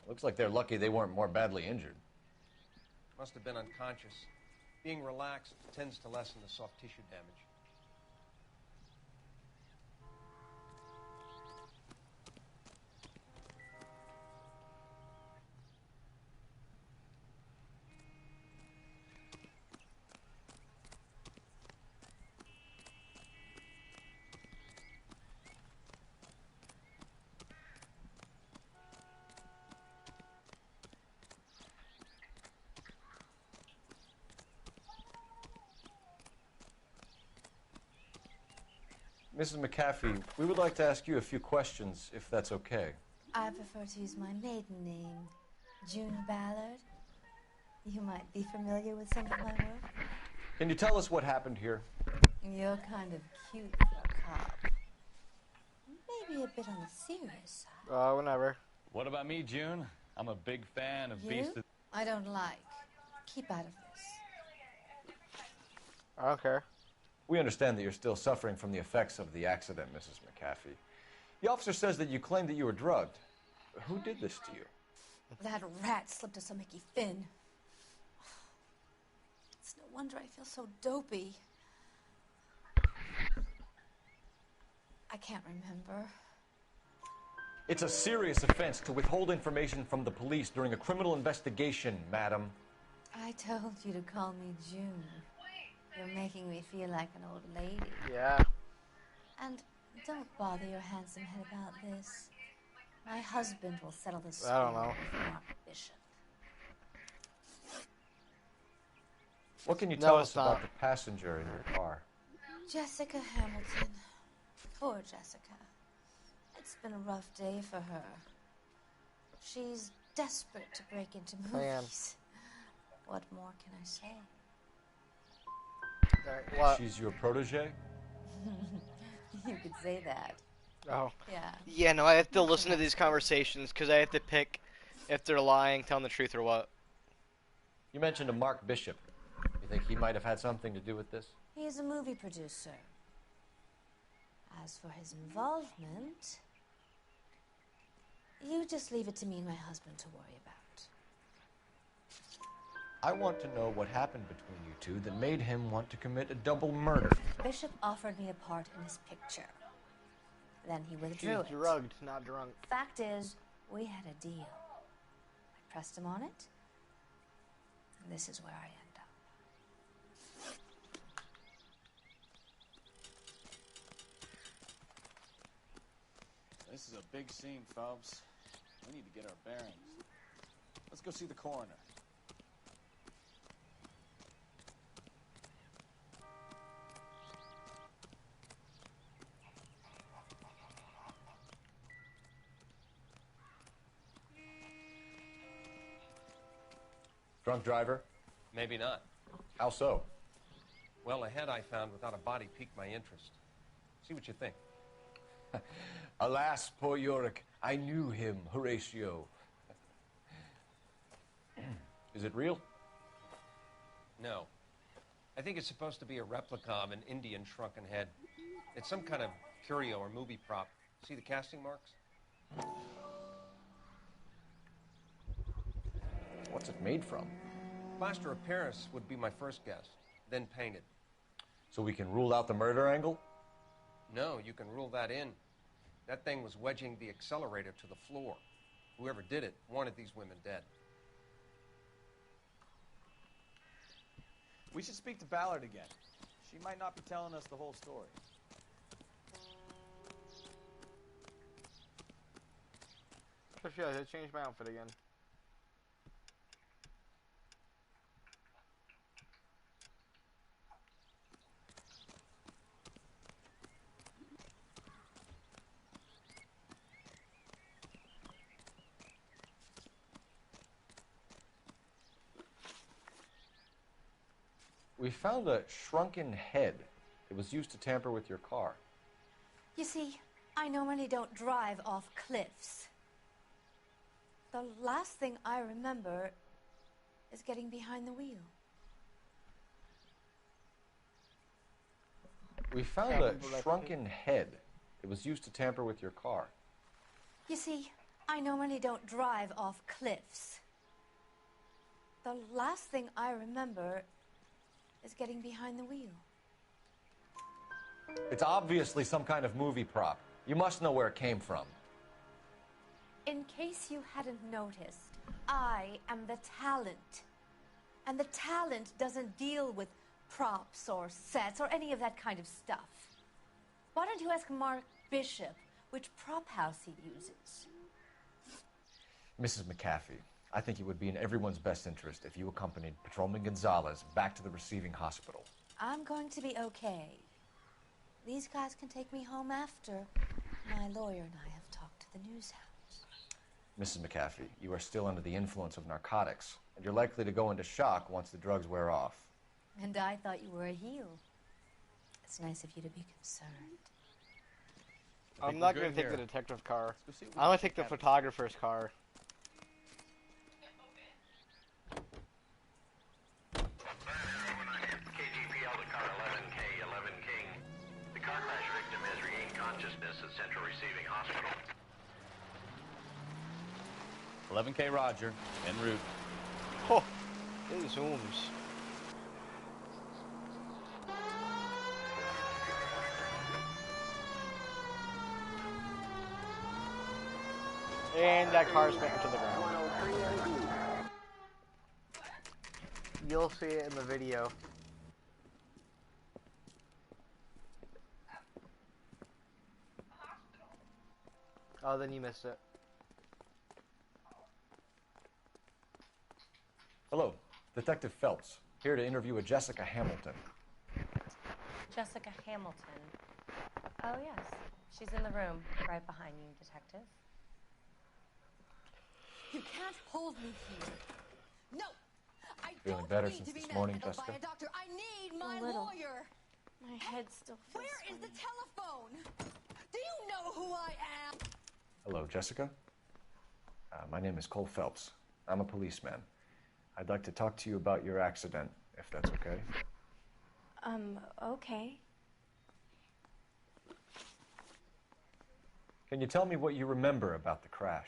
Looks like they're lucky they weren't more badly injured. Must have been unconscious. Being relaxed tends to lessen the soft tissue damage. Mrs. McAfee, we would like to ask you a few questions, if that's okay. I prefer to use my maiden name, June Ballard. You might be familiar with some of my work. Can you tell us what happened here? You're kind of cute for a cop. Maybe a bit on the serious side. Whenever. What about me, June? I'm a big fan of You? Beast of... I don't like. Keep out of this. I don't care. We understand that you're still suffering from the effects of the accident, Mrs. McAfee. The officer says that you claimed that you were drugged. Who did this to you? That rat slipped us a Mickey Finn. It's no wonder I feel so dopey. I can't remember. It's a serious offense to withhold information from the police during a criminal investigation, madam. I told you to call me June. You're making me feel like an old lady. Yeah. And don't bother your handsome head about this. My husband will settle this I don't know. with Mark Bishop. What can you No, tell it's us about not. the passenger in your car? Jessica Hamilton. Poor Jessica. It's been a rough day for her. She's desperate to break into Man. movies. What more can I say? What? She's your protege? You could say that. Oh. Yeah. Yeah, no, I have to listen to these conversations because I have to pick if they're lying, telling the truth, or what. You mentioned a Mark Bishop. You think he might have had something to do with this? He's a movie producer. As for his involvement, you just leave it to me and my husband to worry about. I want to know what happened between you two that made him want to commit a double murder. Bishop offered me a part in his picture. Then he withdrew She's it. drugged, not drunk. Fact is, we had a deal. I pressed him on it, and this is where I end up. This is a big scene, Phelps. We need to get our bearings. Let's go see the coroner. Drunk driver? Maybe not. How so? Well, a head I found without a body piqued my interest. See what you think. Alas, poor Yorick. I knew him, Horatio. Is it real? No. I think it's supposed to be a replica of an Indian shrunken head. It's some kind of curio or movie prop. See the casting marks? What's it made from? Plaster of Paris would be my first guess, then painted. So we can rule out the murder angle? No, you can rule that in. That thing was wedging the accelerator to the floor. Whoever did it wanted these women dead. We should speak to Ballard again. She might not be telling us the whole story. I changed my outfit again. We found a shrunken head. It was used to tamper with your car. You see, I normally don't drive off cliffs. The last thing I remember is getting behind the wheel. We found a shrunken head. It was used to tamper with your car. You see, I normally don't drive off cliffs. The last thing I remember is getting behind the wheel. It's obviously some kind of movie prop. You must know where it came from. In case you hadn't noticed, I am the talent. And the talent doesn't deal with props or sets or any of that kind of stuff. Why don't you ask Mark Bishop which prop house he uses? Mrs. McAfee, I think it would be in everyone's best interest if you accompanied Patrolman Gonzalez back to the receiving hospital. I'm going to be okay. These guys can take me home after. My lawyer and I have talked to the news house. Mrs. McAfee, you are still under the influence of narcotics, and you're likely to go into shock once the drugs wear off. And I thought you were a heel. It's nice of you to be concerned. I'm not going to take the detective car. I'm going to take the photographer's car. KGPL to car 11K, 11 King. The car crash victim has regained consciousness at Central Receiving Hospital. 11K Roger, en route. Oh, it zooms. And that car's bent into the ground. You'll see it in the video. Oh, then you missed it. Hello, Detective Phelps, here to interview a Jessica Hamilton. Jessica Hamilton. Oh, yes. She's in the room, right behind you, Detective. You can't hold me here. No! I Feeling don't better need since to be this morning, manhandled Jessica? by a doctor. I need my A little. lawyer. My head still feels Where is funny. the telephone? Do you know who I am? Hello, Jessica. My name is Cole Phelps. I'm a policeman. I'd like to talk to you about your accident, if that's okay. Okay. Can you tell me what you remember about the crash?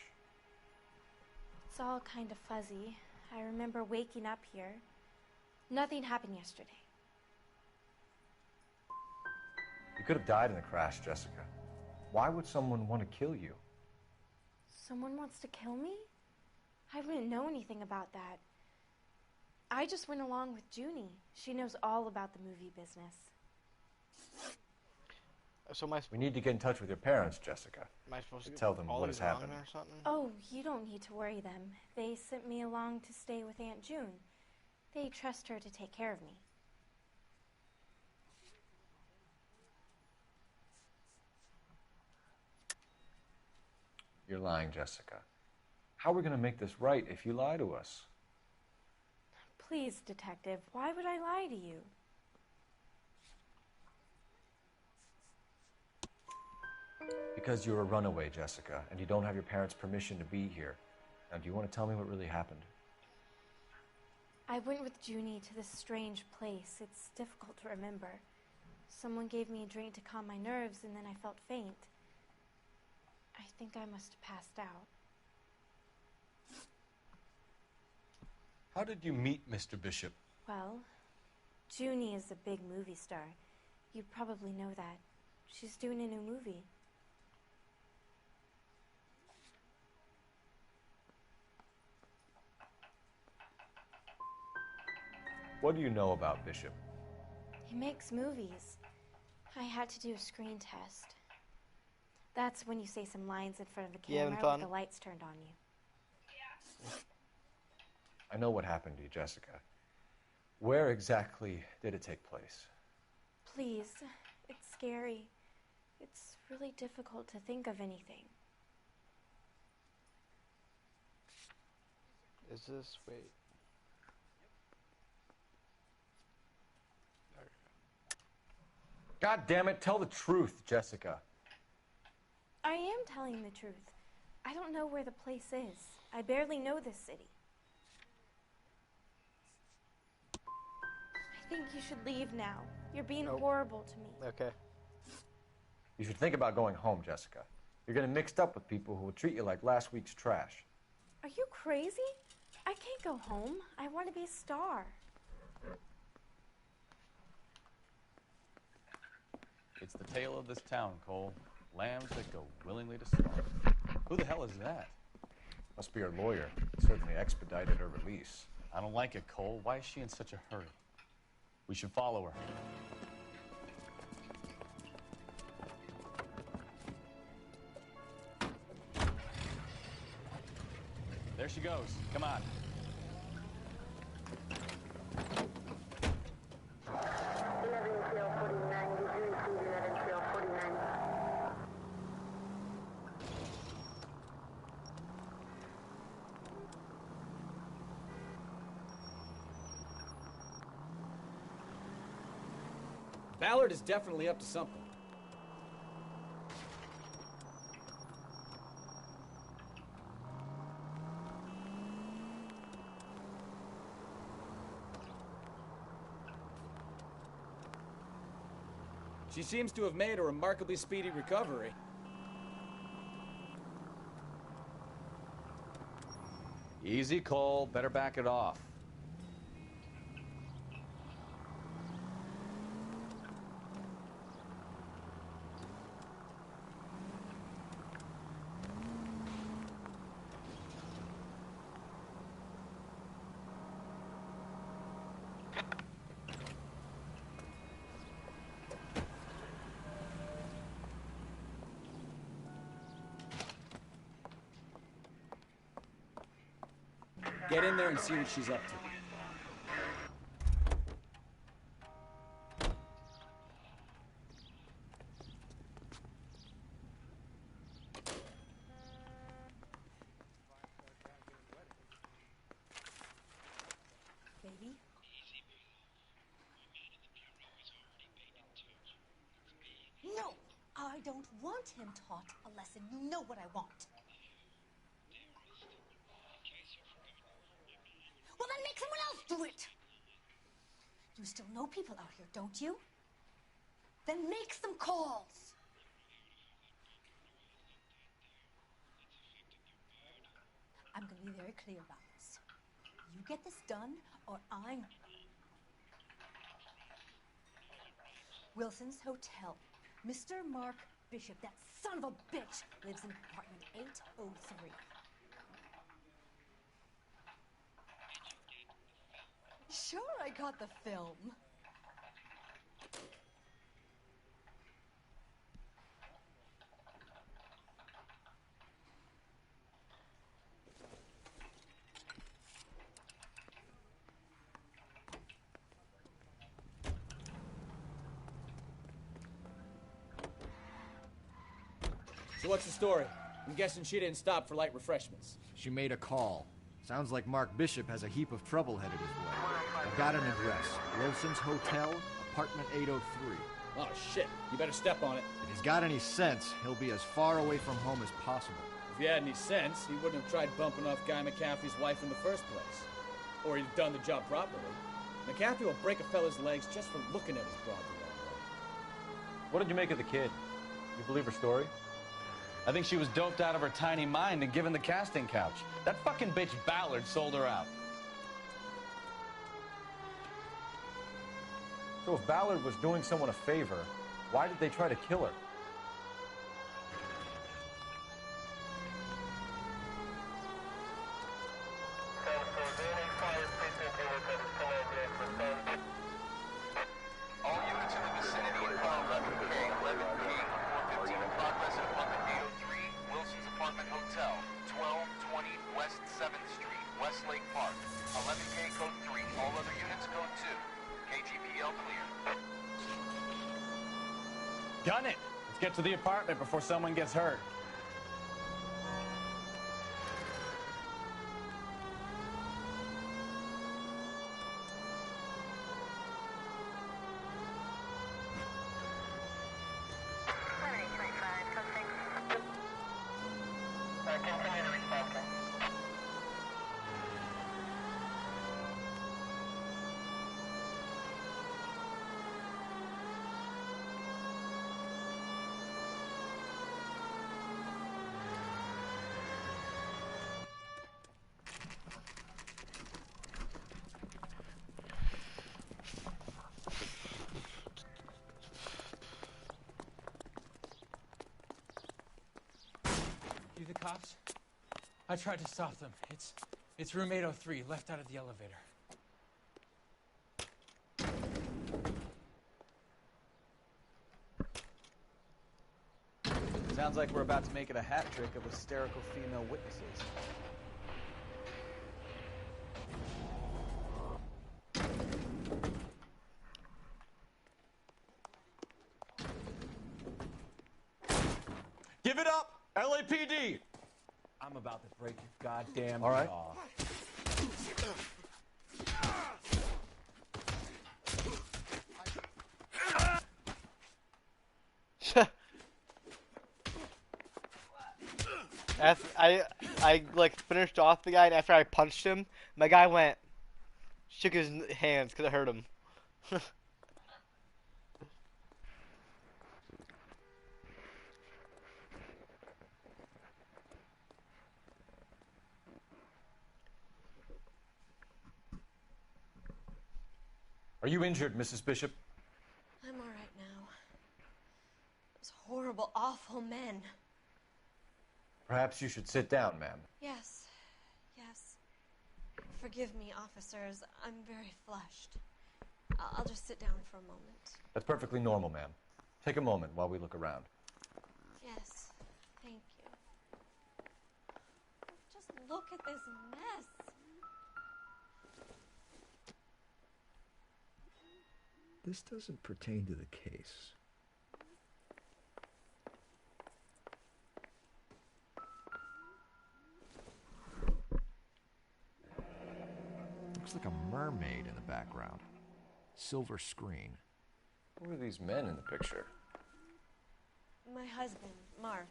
It's all kind of fuzzy. I remember waking up here. Nothing happened yesterday. You could have died in the crash, Jessica. Why would someone want to kill you? Someone wants to kill me? I wouldn't know anything about that. I just went along with Junie. She knows all about the movie business. So we need to get in touch with your parents, Jessica. Am I supposed to tell them what has happened? Or something? Oh, you don't need to worry them. They sent me along to stay with Aunt June. They trust her to take care of me. You're lying, Jessica. How are we going to make this right if you lie to us? Please, Detective, why would I lie to you? Because you're a runaway, Jessica, and you don't have your parents' permission to be here. Now, do you want to tell me what really happened? I went with Junie to this strange place. It's difficult to remember. Someone gave me a drink to calm my nerves, and then I felt faint. I think I must have passed out. How did you meet Mr. Bishop? Well, Junie is a big movie star. You probably know that. She's doing a new movie. What do you know about Bishop? He makes movies. I had to do a screen test. That's when you say some lines in front of the You having camera fun? with the lights turned on you. I know what happened to you, Jessica. Where exactly did it take place? Please, it's scary. It's really difficult to think of anything. Is this... wait. God damn it, tell the truth, Jessica. I am telling the truth. I don't know where the place is. I barely know this city. I think you should leave now. You're being horrible to me. Okay. You should think about going home, Jessica. You're getting mixed up with people who will treat you like last week's trash. Are you crazy? I can't go home. I want to be a star. It's the tale of this town, Cole. Lambs that go willingly to slaughter. Who the hell is that? Must be her lawyer. Certainly expedited her release. I don't like it, Cole. Why is she in such a hurry? We should follow her. There she goes. Come on. Ballard is definitely up to something. She seems to have made a remarkably speedy recovery. Easy, Cole. Better back it off. Get in there and see what she's up to. Baby? No! I don't want him taught a lesson. You know what I want. Well, then make someone else do it! You still know people out here, don't you? Then make some calls! I'm gonna be very clear about this. You get this done, or I'm... Wilson's Hotel. Mr. Mark Bishop, that son of a bitch, lives in apartment 803. Sure, I got the film. So what's the story? I'm guessing she didn't stop for light refreshments. She made a call. Sounds like Mark Bishop has a heap of trouble headed his way. I've got an address. Wilson's Hotel, apartment 803. Oh, shit. You better step on it. If he's got any sense, he'll be as far away from home as possible. If he had any sense, he wouldn't have tried bumping off Guy McCaffrey's wife in the first place. Or he'd have done the job properly. McCaffrey will break a fella's legs just for looking at his broad the wrong way. What did you make of the kid? You believe her story? I think she was doped out of her tiny mind and given the casting couch. That fucking bitch Ballard sold her out. So if Ballard was doing someone a favor, why did they try to kill her? All units in the vicinity of car 11K, 11K, 415 in progress at apartment 803, Wilson's Apartment Hotel, 1220 West 7th Street, Westlake Park. 11K code 3, all other units code 2. KGPL clear. Gun it! Let's get to the apartment before someone gets hurt. Continue to respond. You the cops? I tried to stop them. It's room 803, left out of the elevator. Sounds like we're about to make it a hat trick of hysterical female witnesses. Give it up, LAPD! I'm about to break your goddamn All right. jaw. After I like finished off the guy, and after I punched him, my guy shook his hands because it hurt him. Are you injured, Mrs. Bishop? I'm all right now. Those horrible, awful men. Perhaps you should sit down, ma'am. Yes, yes. Forgive me, officers. I'm very flushed. I'll just sit down for a moment. That's perfectly normal, ma'am. Take a moment while we look around. Yes, thank you. Just look at this mess. This doesn't pertain to the case. Looks like a mermaid in the background. Silver screen. Who are these men in the picture? My husband, Mark,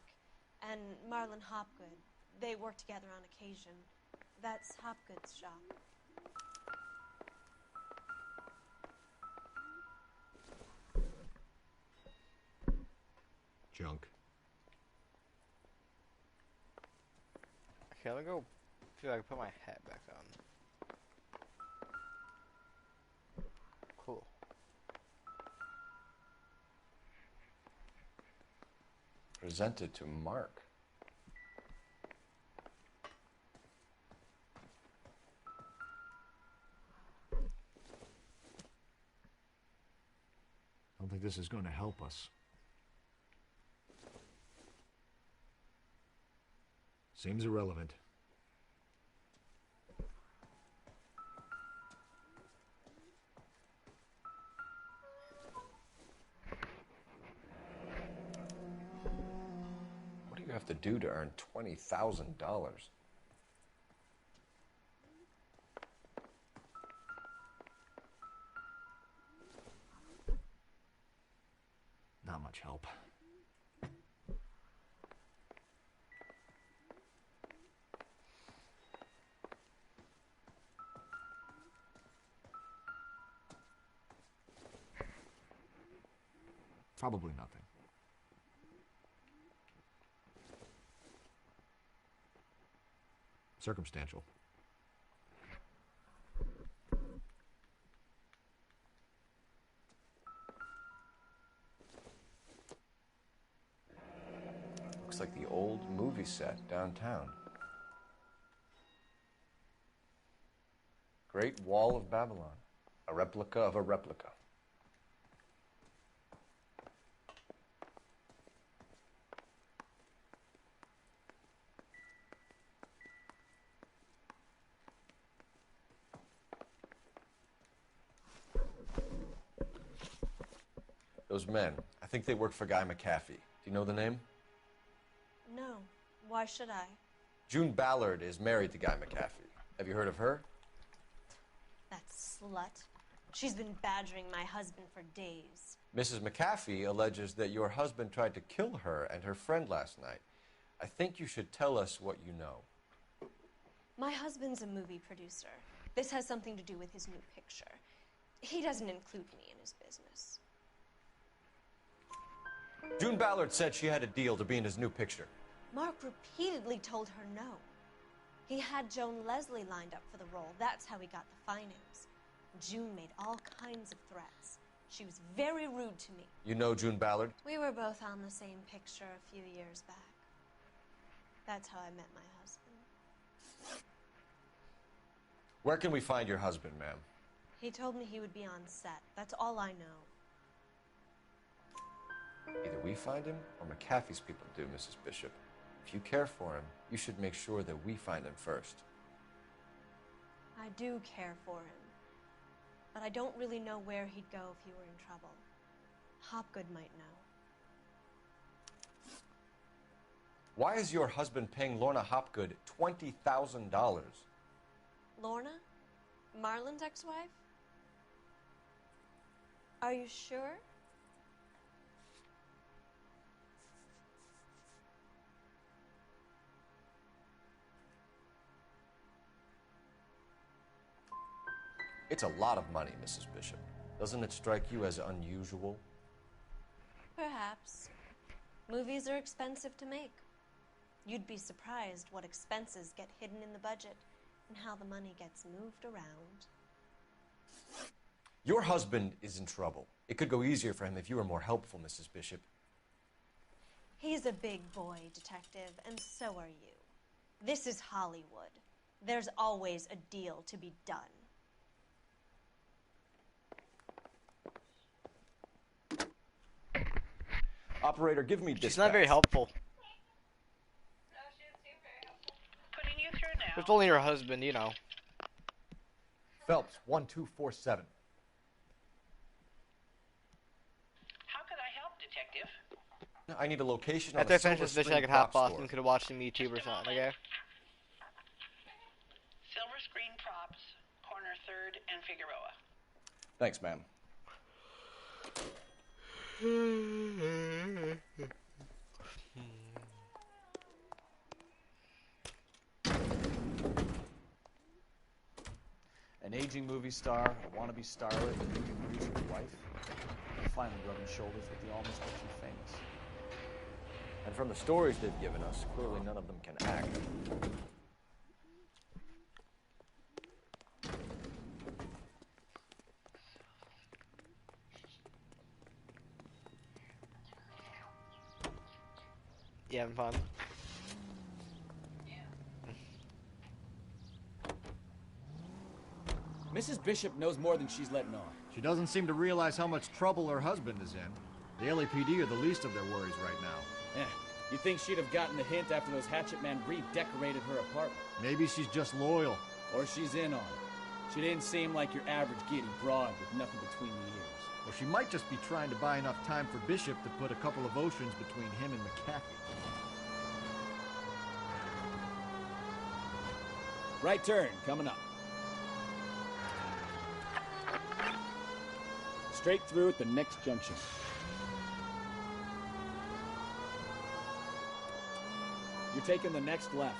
and Marlon Hopgood. They work together on occasion. That's Hopgood's shop. Junk. Okay, let me go see if I can put my hat back on. Cool. Presented to Mark. I don't think this is going to help us. Seems irrelevant. What do you have to do to earn $20,000? Not much help. Probably nothing. Circumstantial. Looks like the old movie set downtown. Great Wall of Babylon. A replica of a replica. Those men, I think they work for Guy McAfee. Do you know the name? No. Why should I? June Ballard is married to Guy McAfee. Have you heard of her? That slut. She's been badgering my husband for days. Mrs. McAfee alleges that your husband tried to kill her and her friend last night. I think you should tell us what you know. My husband's a movie producer. This has something to do with his new picture. He doesn't include me in his business. June Ballard said she had a deal to be in his new picture. Mark repeatedly told her no. He had Joan Leslie lined up for the role. That's how he got the finance. June made all kinds of threats. She was very rude to me. You know June Ballard? We were both on the same picture a few years back. That's how I met my husband. Where can we find your husband, ma'am? He told me he would be on set. That's all I know. Either we find him or McAfee's people do, Mrs. Bishop. If you care for him, you should make sure that we find him first. I do care for him. But I don't really know where he'd go if he were in trouble. Hopgood might know. Why is your husband paying Lorna Hopgood $20,000? Lorna? Marlon's ex-wife? Are you sure? It's a lot of money, Mrs. Bishop. Doesn't it strike you as unusual? Perhaps. Movies are expensive to make. You'd be surprised what expenses get hidden in the budget and how the money gets moved around. Your husband is in trouble. It could go easier for him if you were more helpful, Mrs. Bishop. He's a big boy, Detective, and so are you. This is Hollywood. There's always a deal to be done. Operator, give me dispatch. She's not very helpful. It's only her husband, you know. Phelps, 1247. How could I help, Detective? I need a location on After I a finish Silver this bitch, I Screen could hop prop off store. and could watch some YouTube or something, okay? Silver Screen Props, corner 3rd and Figueroa. Thanks, ma'am. An aging movie star, a wannabe starlet, a new producer's wife, finally rubbing shoulders with the almost too famous. And from the stories they've given us, clearly none of them can act. You having fun? Mrs. Bishop knows more than she's letting on. She doesn't seem to realize how much trouble her husband is in. The LAPD are the least of their worries right now. You'd think she'd have gotten the hint after those hatchet men redecorated her apartment. Maybe she's just loyal. Or she's in on it. She didn't seem like your average giddy broad with nothing between the ears. Or she might just be trying to buy enough time for Bishop to put a couple of oceans between him and McAfee. Right turn, coming up. Straight through at the next junction. You're taking the next left.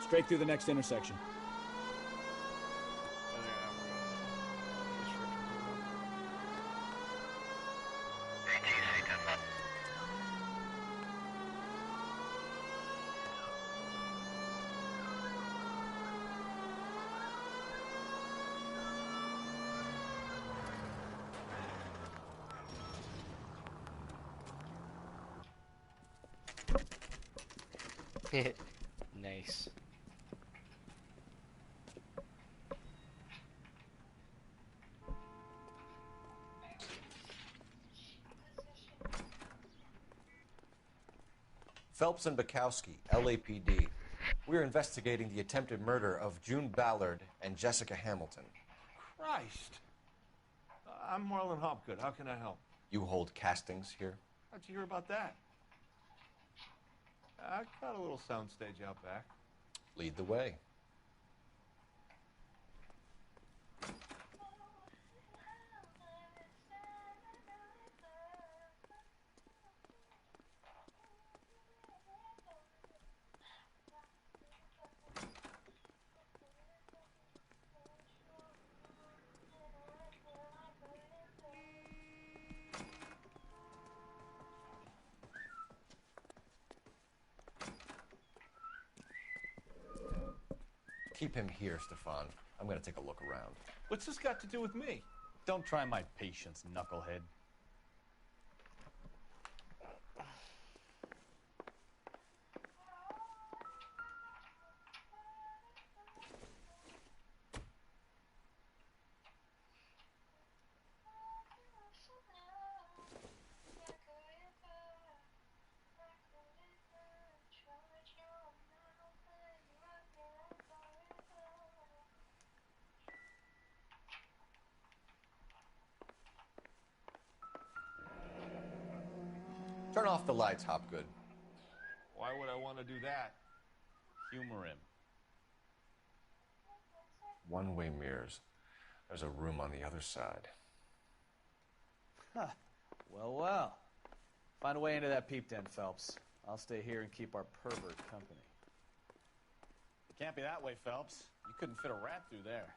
Straight through the next intersection. Nice. Phelps and Bukowski, LAPD. We're investigating the attempted murder of June Ballard and Jessica Hamilton. Christ. I'm Marlon Hopgood. How can I help? You hold castings here? How'd you hear about that? I got a little soundstage out back. Lead the way. Keep him here, Stefan. I'm going to take a look around. What's this got to do with me? Don't try my patience, knucklehead. Turn off the lights, Hopgood. Why would I want to do that? Humor him. One-way mirrors. There's a room on the other side. Huh. Well, well. Find a way into that peep den, Phelps. I'll stay here and keep our pervert company. It can't be that way, Phelps. You couldn't fit a rat through there.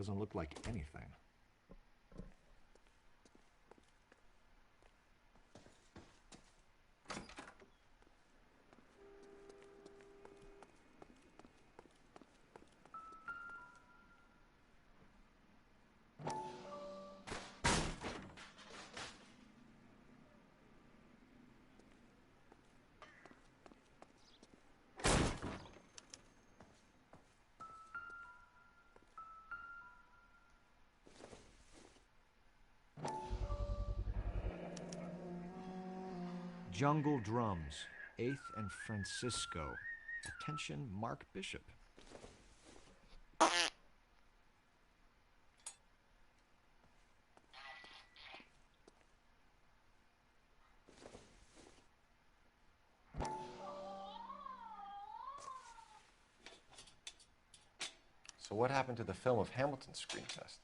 Doesn't look like anything. Jungle Drums, 8th and Francisco. Attention, Mark Bishop. So what happened to the film of Hamilton's screen test?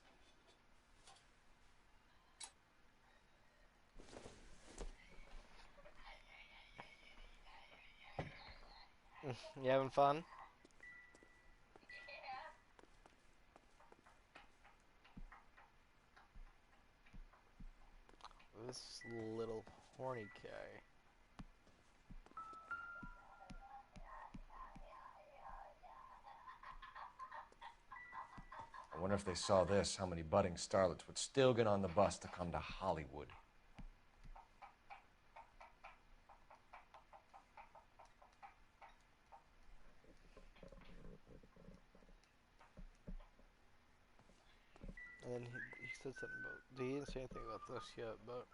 You having fun? This little horny guy. I wonder if they saw this, how many budding starlets would still get on the bus to come to Hollywood. And then he said something about. He didn't say anything about this yet, but.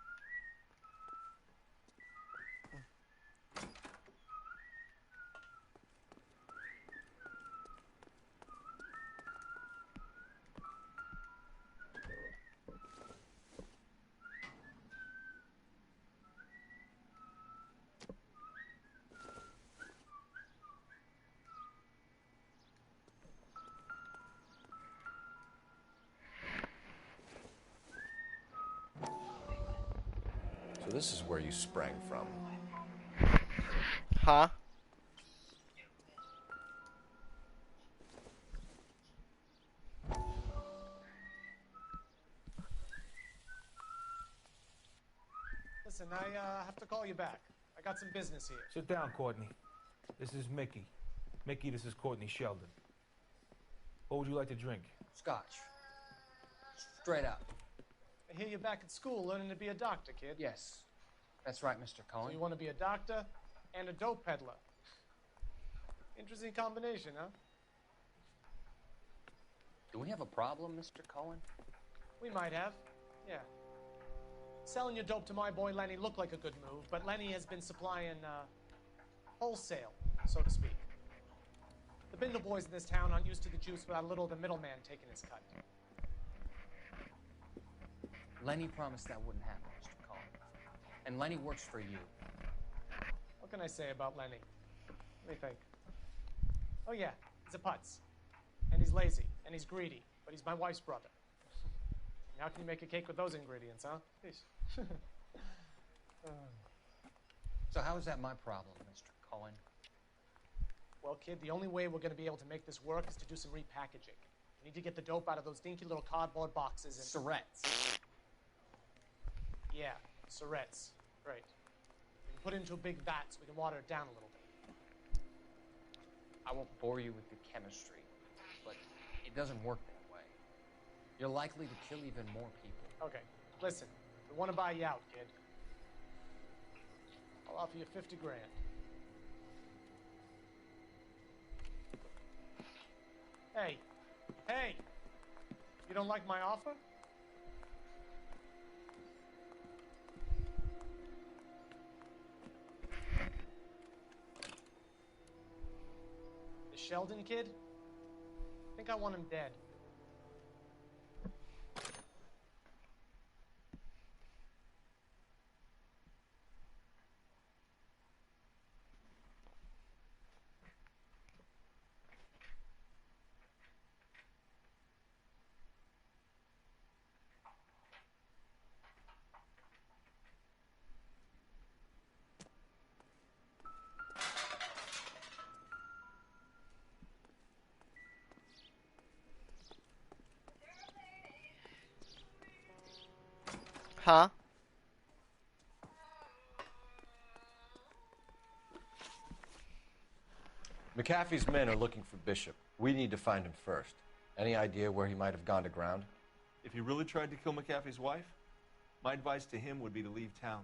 So this is where you sprang from. Huh? Listen, I have to call you back. I got some business here. Sit down, Courtney. This is Mickey. Mickey, this is Courtney Sheldon. What would you like to drink? Scotch. Straight up. I hear you're back at school learning to be a doctor, kid. Yes. That's right, Mr. Cohen. So you want to be a doctor and a dope peddler. Interesting combination, huh? Do we have a problem, Mr. Cohen? We might have, yeah. Selling your dope to my boy Lenny looked like a good move, but Lenny has been supplying, wholesale, so to speak. The Bindle boys in this town aren't used to the juice without a little of the middleman taking his cut. Lenny promised that wouldn't happen, Mr. Cohen. And Lenny works for you. What can I say about Lenny? Let me think. Oh yeah, he's a putz. And he's lazy, and he's greedy, but he's my wife's brother. And how can you make a cake with those ingredients, huh? Please. So how is that my problem, Mr. Cohen? Well, kid, the only way we're going to be able to make this work is to do some repackaging. We need to get the dope out of those dinky little cardboard boxes and... Surrettes. Yeah, surrettes. Right. We can put it into a big vat so we can water it down a little bit. I won't bore you with the chemistry, but it doesn't work that way. You're likely to kill even more people. Okay, listen. We want to buy you out, kid. I'll offer you 50 grand. Hey. Hey! You don't like my offer? The Sheldon kid? I think I want him dead. Huh? McAfee's men are looking for Bishop. We need to find him first. Any idea where he might have gone to ground? If he really tried to kill McAfee's wife, my advice to him would be to leave town.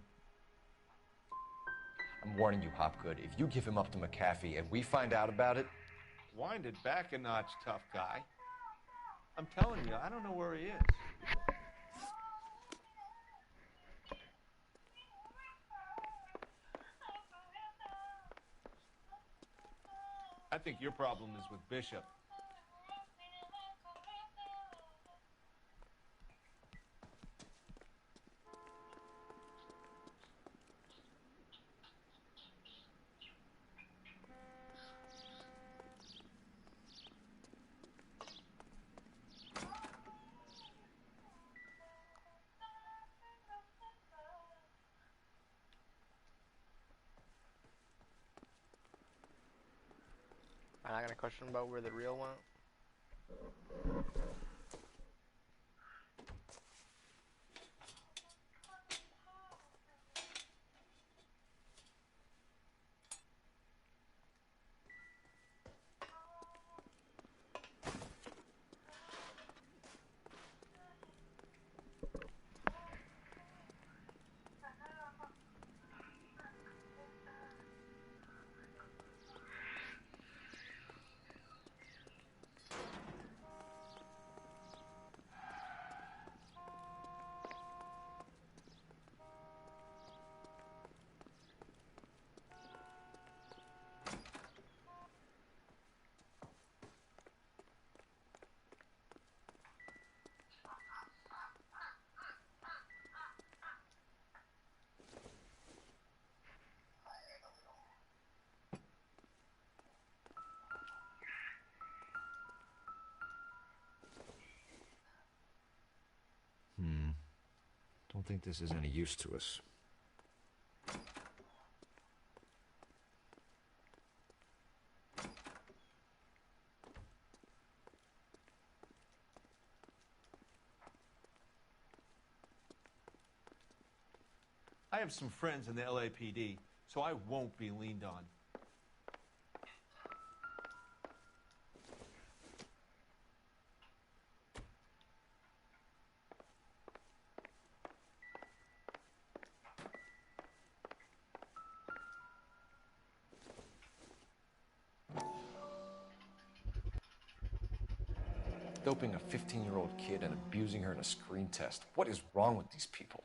I'm warning you, Hopgood. If you give him up to McAfee and we find out about it... Wind it back a notch, tough guy. I'm telling you, I don't know where he is. I think your problem is with Bishop. I'm not gonna question about where the reel went. Don't think this is any use to us. I have some friends in the LAPD, so I won't be leaned on. Doping a 15-year-old kid and abusing her in a screen test. What is wrong with these people?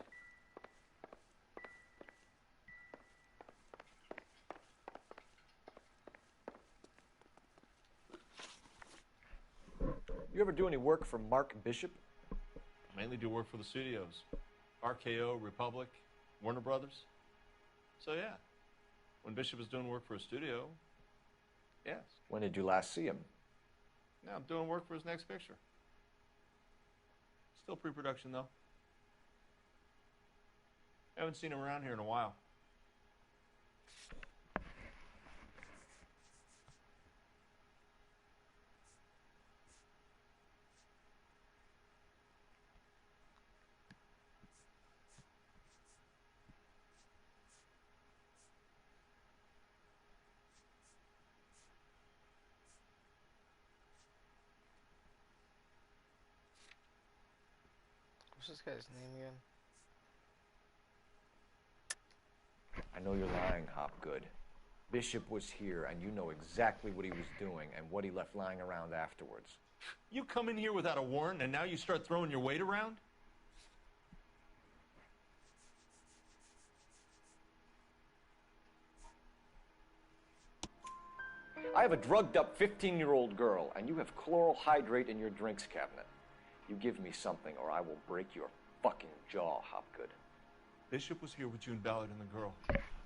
You ever do any work for Mark Bishop? I mainly do work for the studios. RKO, Republic, Warner Brothers. So yeah, when Bishop is doing work for a studio, yes. When did you last see him? Now I'm doing work for his next picture. Still pre-production though. Haven't seen him around here in a while. What's this guy's name again? I know you're lying, Hopgood. Bishop was here, and you know exactly what he was doing and what he left lying around afterwards. You come in here without a warrant, and now you start throwing your weight around? I have a drugged-up 15-year-old girl, and you have chloral hydrate in your drinks cabinet. You give me something, or I will break your fucking jaw, Hopgood. Bishop was here with June Ballard and the girl.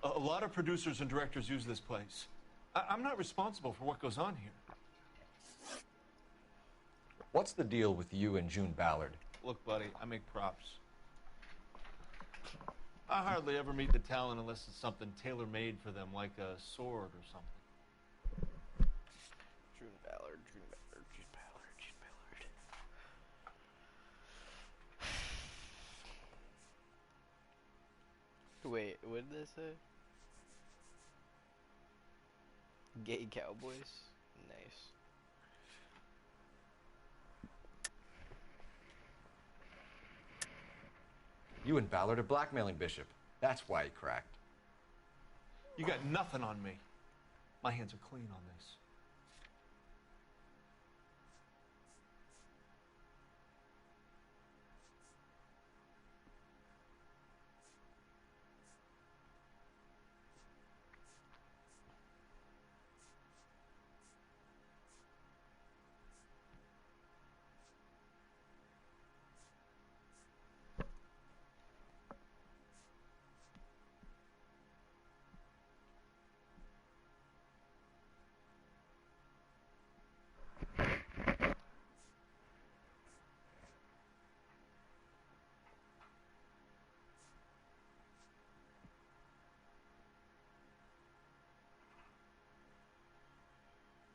A lot of producers and directors use this place. I'm not responsible for what goes on here. What's the deal with you and June Ballard? Look, buddy, I make props. I hardly ever meet the talent unless it's something tailor-made for them, like a sword or something. June Ballard, June Ballard, June Ballard, June Wait, what did they say? Gay cowboys? Nice. You and Ballard are blackmailing Bishop. That's why he cracked. You got nothing on me. My hands are clean on this.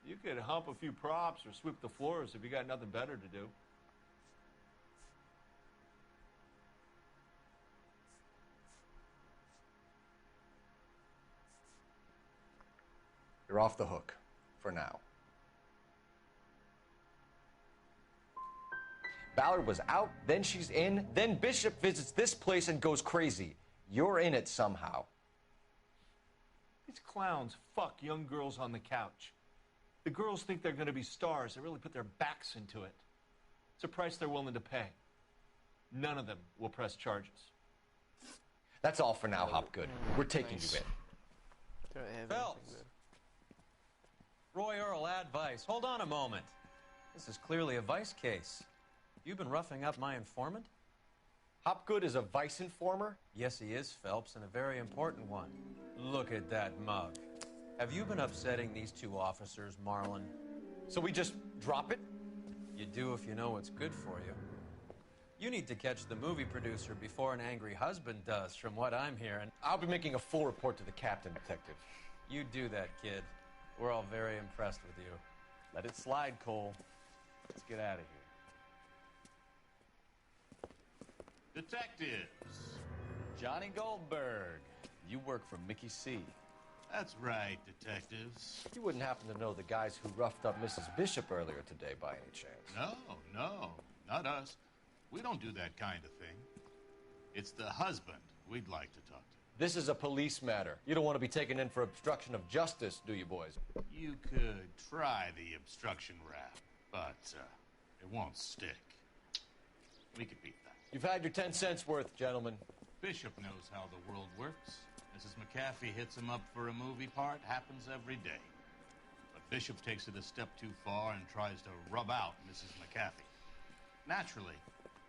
You could hump a few props or sweep the floors if you got nothing better to do. You're off the hook. For now. Ballard was out, then she's in, then Bishop visits this place and goes crazy. You're in it somehow. These clowns fuck young girls on the couch. The girls think they're going to be stars. They really put their backs into it. It's a price they're willing to pay. None of them will press charges. That's all for now, Hopgood. We're taking you in. Phelps! Roy Earl, advice. Hold on a moment. This is clearly a vice case. You've been roughing up my informant? Hopgood is a vice informer? Yes, he is, Phelps, and a very important one. Look at that mug. Have you been upsetting these two officers, Marlon? So we just drop it? You do if you know what's good for you. You need to catch the movie producer before an angry husband does, from what I'm hearing. I'll be making a full report to the captain, Detective. You do that, kid. We're all very impressed with you. Let it slide, Cole. Let's get out of here. Detectives. Johnny Goldberg. You work for Mickey C. That's right, detectives. You wouldn't happen to know the guys who roughed up Mrs. Bishop earlier today by any chance? No, not us. We don't do that kind of thing. It's the husband we'd like to talk to. This is a police matter. You don't want to be taken in for obstruction of justice, do you, boys? You could try the obstruction rap, but it won't stick. We could beat that. You've had your 10 cents worth, gentlemen. Bishop knows how the world works. Mrs. McAfee hits him up for a movie part. Happens every day. But Bishop takes it a step too far and tries to rub out Mrs. McAfee. Naturally,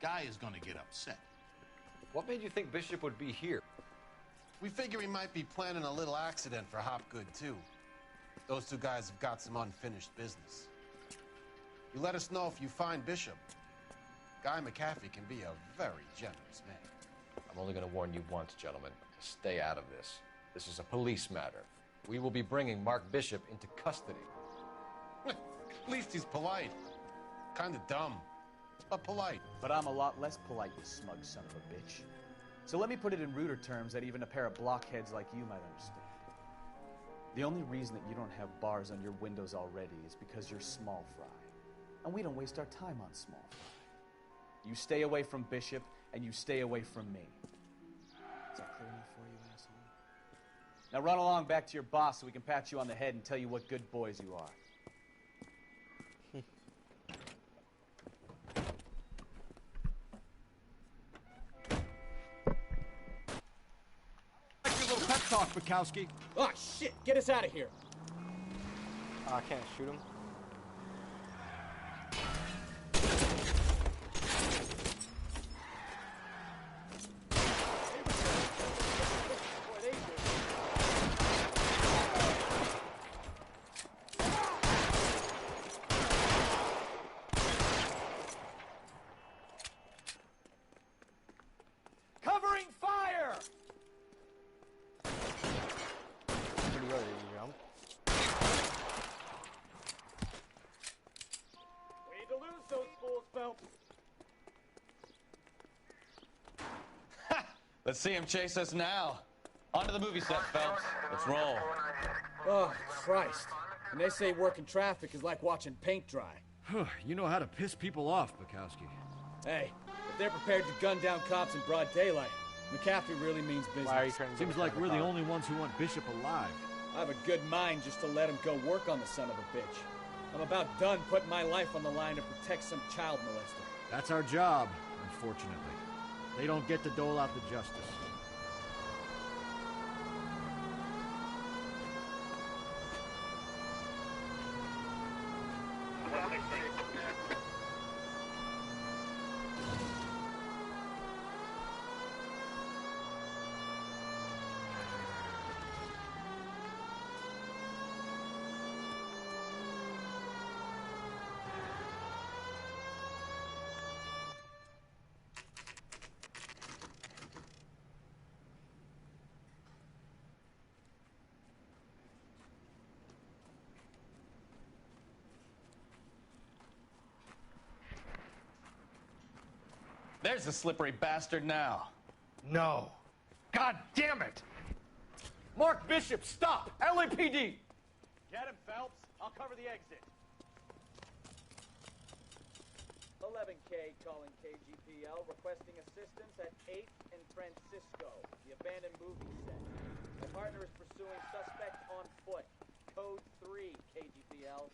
Guy is going to get upset. What made you think Bishop would be here? We figure he might be planning a little accident for Hopgood, too. Those two guys have got some unfinished business. You let us know if you find Bishop. Guy McAfee can be a very generous man. I'm only going to warn you once, gentlemen. Stay out of this. This is a police matter. We will be bringing Mark Bishop into custody. At least he's polite. Kind of dumb, but polite. But I'm a lot less polite, you smug son of a bitch. So let me put it in ruder terms that even a pair of blockheads like you might understand. The only reason that you don't have bars on your windows already is because you're small fry. And we don't waste our time on small fry. You stay away from Bishop, and you stay away from me. Is that clear enough for you, asshole? Now run along back to your boss so we can pat you on the head and tell you what good boys you are. Talk, Bukowski. Oh, shit! Get us out of here! I can't shoot him. Covering fire! Pretty early to jump. We need to lose those fools, Phelps. Let's see him chase us now. On to the movie set, Phelps. Let's roll. Oh, Christ. And they say working traffic is like watching paint dry. You know how to piss people off, Bukowski. Hey, if they're prepared to gun down cops in broad daylight, McCaffrey really means business. Seems like we're the only ones who want Bishop alive. I have a good mind just to let him go work on the son of a bitch. I'm about done putting my life on the line to protect some child molester. That's our job, unfortunately. They don't get to dole out the justice. There's the slippery bastard now. No. God damn it! Mark Bishop, stop! LAPD! Get him, Phelps. I'll cover the exit. 11K calling KGPL, requesting assistance at 8th and Francisco, the abandoned movie set. My partner is pursuing suspect on foot. Code 3, KGPL.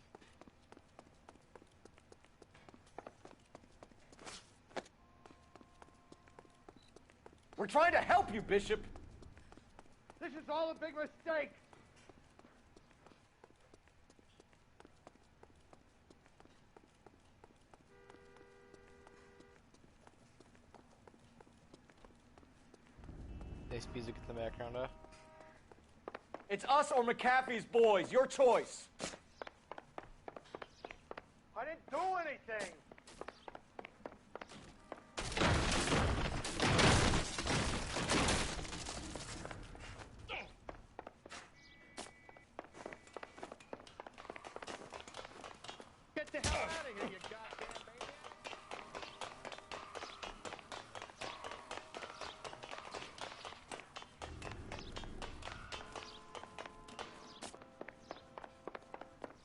We're trying to help you, Bishop. This is all a big mistake. Nice music in the background, huh? It's us or McAfee's boys. Your choice. I didn't do anything. Get the hell out of here, you goddamn maniac.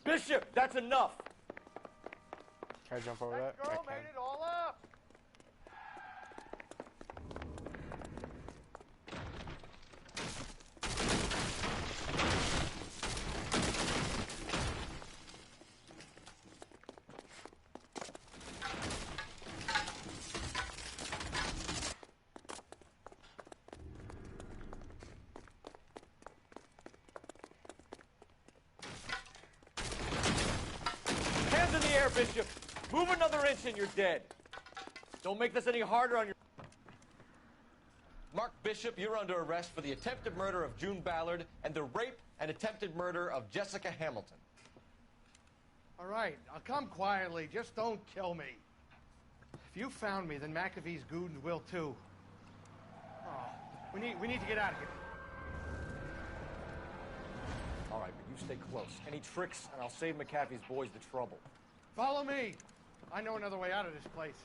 Bishop, that's enough. Can I jump over that? I Girl can. made it all up. Hands in the air, Bishop. Move another inch and you're dead. Don't make this any harder on your... Mark Bishop, you're under arrest for the attempted murder of June Ballard and the rape and attempted murder of Jessica Hamilton. All right, I'll come quietly. Just don't kill me. If you found me, then McAfee's goons will too. Oh, we need to get out of here. All right, but you stay close. Any tricks, and I'll save McAfee's boys the trouble. Follow me. I know another way out of this place.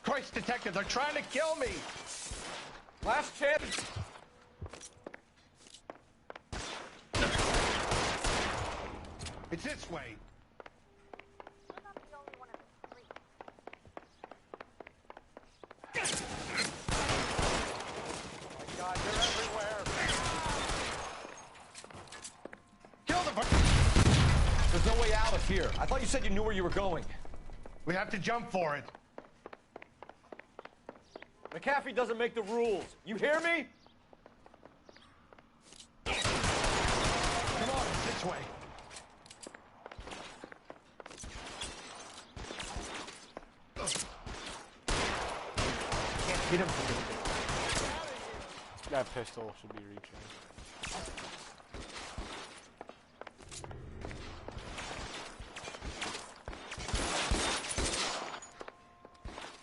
Christ, detective, they're trying to kill me. Last chance. It's this way. God, you're everywhere. Kill the... There's no way out of here. I thought you said you knew where you were going. We have to jump for it. McAfee doesn't make the rules. You hear me? Come on, it's this way. Can't hit him from this. That pistol should be reaching.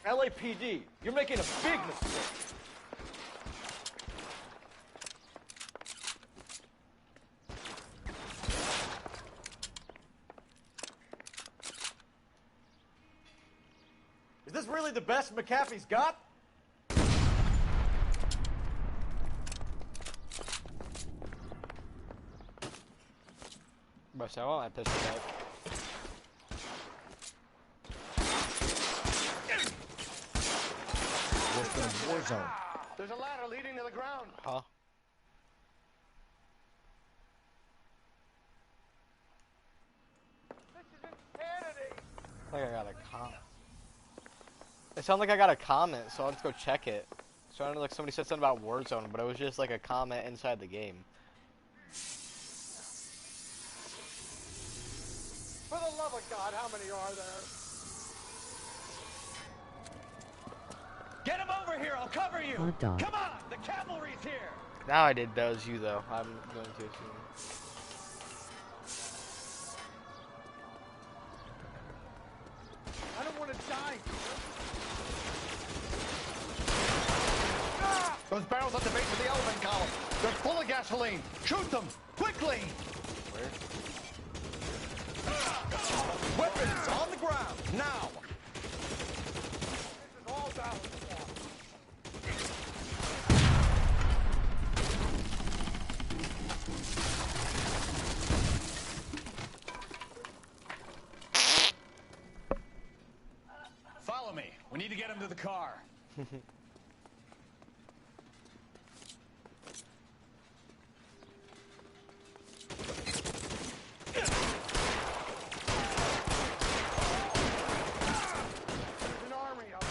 LAPD, you're making a big mistake. Is this really the best McAfee's got? Bro, so I want my pistol back. War zone. There's a ladder leading to the ground. Huh? I think I got a comment. It sounded like I got a comment, so I'll just go check it. So I know like somebody said something about Warzone, but it was just like a comment inside the game. For the love of God, how many are there? Get him over here, I'll cover you! Hot dog. Come on, the cavalry's here! Now I did that was you though. I'm going to assume. I don't want to die. Those barrels at the base of the elephant column. They're full of gasoline. Shoot them quickly. Where? Weapons on the ground now. This is all down. Follow me. We need to get him to the car. There's an army of them.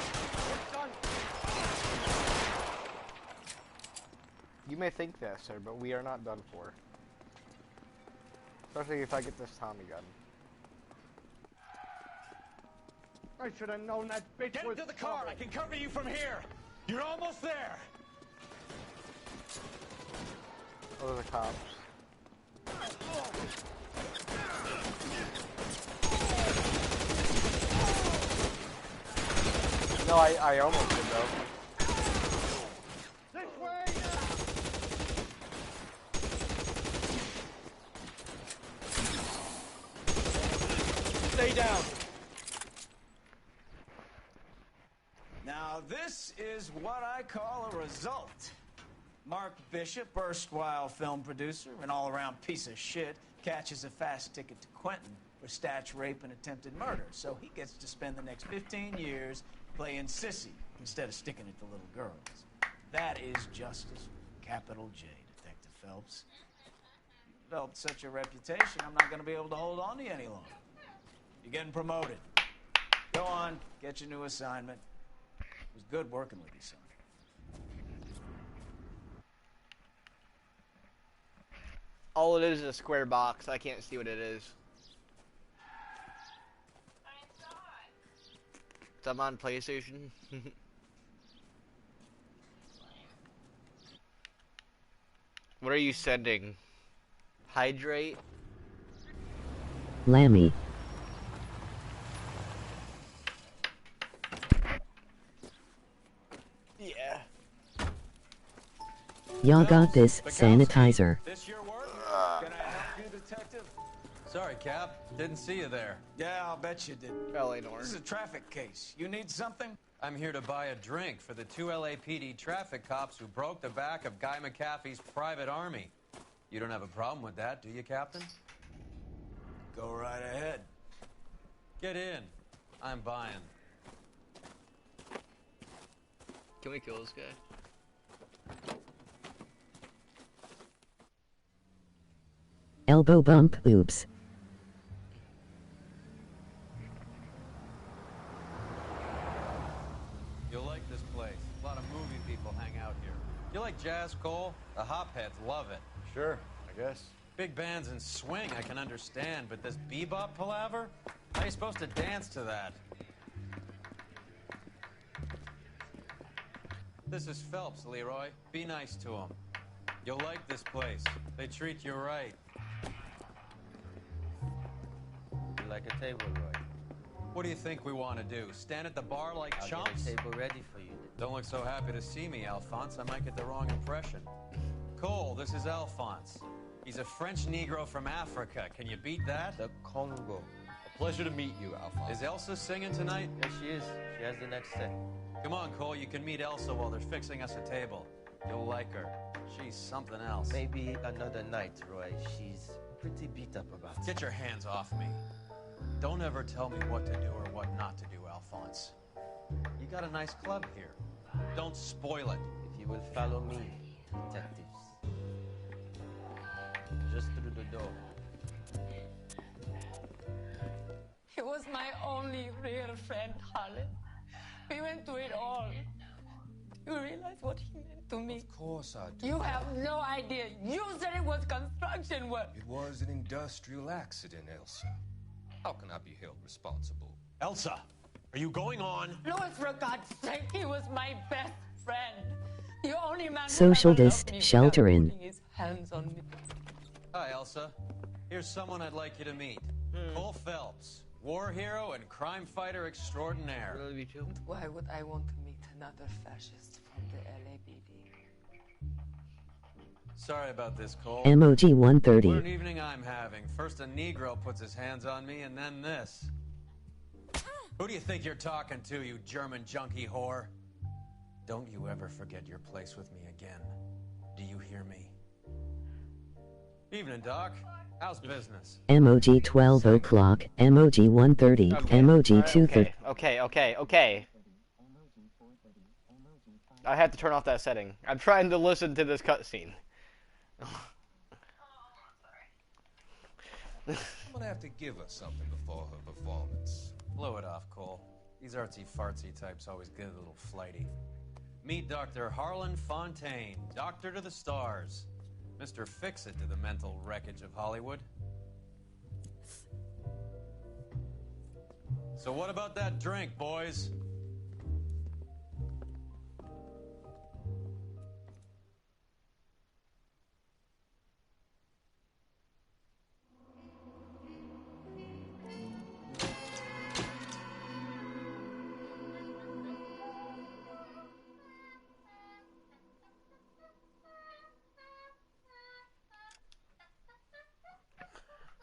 It's done. You may think that, sir, but we are not done for. Especially if I get this Tommy gun. I should have known that bitch Get was into the car. trouble. I can cover you from here. You're almost there. Oh, the cops. No, I almost did though. This way. Stay down. Now, this is what I call a result. Mark Bishop, erstwhile film producer and all-around piece of shit, catches a fast ticket to Quentin for statch rape and attempted murder. So he gets to spend the next 15 years playing sissy instead of sticking it to little girls. That is justice, capital J, Detective Phelps. You developed such a reputation, I'm not going to be able to hold on to you any longer. You're getting promoted. Go on, get your new assignment. It was good working with you, son. All it is a square box. I can't see what it is. I'm on PlayStation. What are you sending? Hydrate? Lammy. Yeah. Y'all got this sanitizer. This your work? Can I help you, detective? Sorry, Cap. Didn't see you there. Yeah, I'll bet you did. LA Noire. This is a traffic case. You need something? I'm here to buy a drink for the 2 LAPD traffic cops who broke the back of Guy McAfee's private army. You don't have a problem with that, do you, Captain? Go right ahead. Get in. I'm buying. Can we kill this guy? Elbow bump, oops. You'll like this place. A lot of movie people hang out here. You like jazz, Cole? The hopheads love it. Sure, I guess. Big bands and swing, I can understand, but this bebop palaver? How are you supposed to dance to that? This is Phelps, Leroy. Be nice to him. You'll like this place. They treat you right. You like a table, Roy? What do you think we want to do? Stand at the bar like I'll chumps? get a table ready for you. Don't look so happy to see me, Alphonse. I might get the wrong impression. Cole, this is Alphonse. He's a French Negro from Africa. Can you beat that? The Congo. A Pleasure to meet you, Alphonse. Is Elsa singing tonight? Yes, she is. She has the next set. Come on, Cole. You can meet Elsa while they're fixing us a table. You'll like her. She's something else. Maybe another night, Roy. She's pretty beat up about it. Get your hands off me. Don't ever tell me what to do or what not to do, Alphonse. You got a nice club here. Don't spoil it. If you will follow me, detectives. Just through the door. He was my only real friend, Harlan. We went through it all. Do you realize what he meant to me? Of course I do. You have no idea. You said it was construction work. It was an industrial accident, Elsa. How can I be held responsible? Elsa, are you going on? Louis, for God's sake, he was my best friend. The only man Social who ever dist loved me shelter without in. putting his hands on me. Hi, Elsa. Here's someone I'd like you to meet. Cole Phelps, war hero and crime fighter extraordinaire. And why would I want to meet another fascist from the LAPD? Sorry about this, Cole. Emoji 130. What an evening I'm having. First a Negro puts his hands on me, and then this. Who do you think you're talking to, you German junkie whore? Don't you ever forget your place with me again. Do you hear me? Evening, Doc. How's business? Emoji 12 o'clock. Emoji 130. Emoji 230. Okay. I have to turn off that setting. I'm trying to listen to this cutscene. I'm gonna have to give her something before her performance. Blow it off, Cole. These artsy-fartsy types always get a little flighty. Meet Dr. Harlan Fontaine, doctor to the stars. Mr. Fix-It to the mental wreckage of Hollywood. So what about that drink, boys?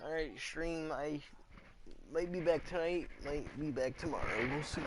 Alright, stream. I might be back tonight, might be back tomorrow. We'll see.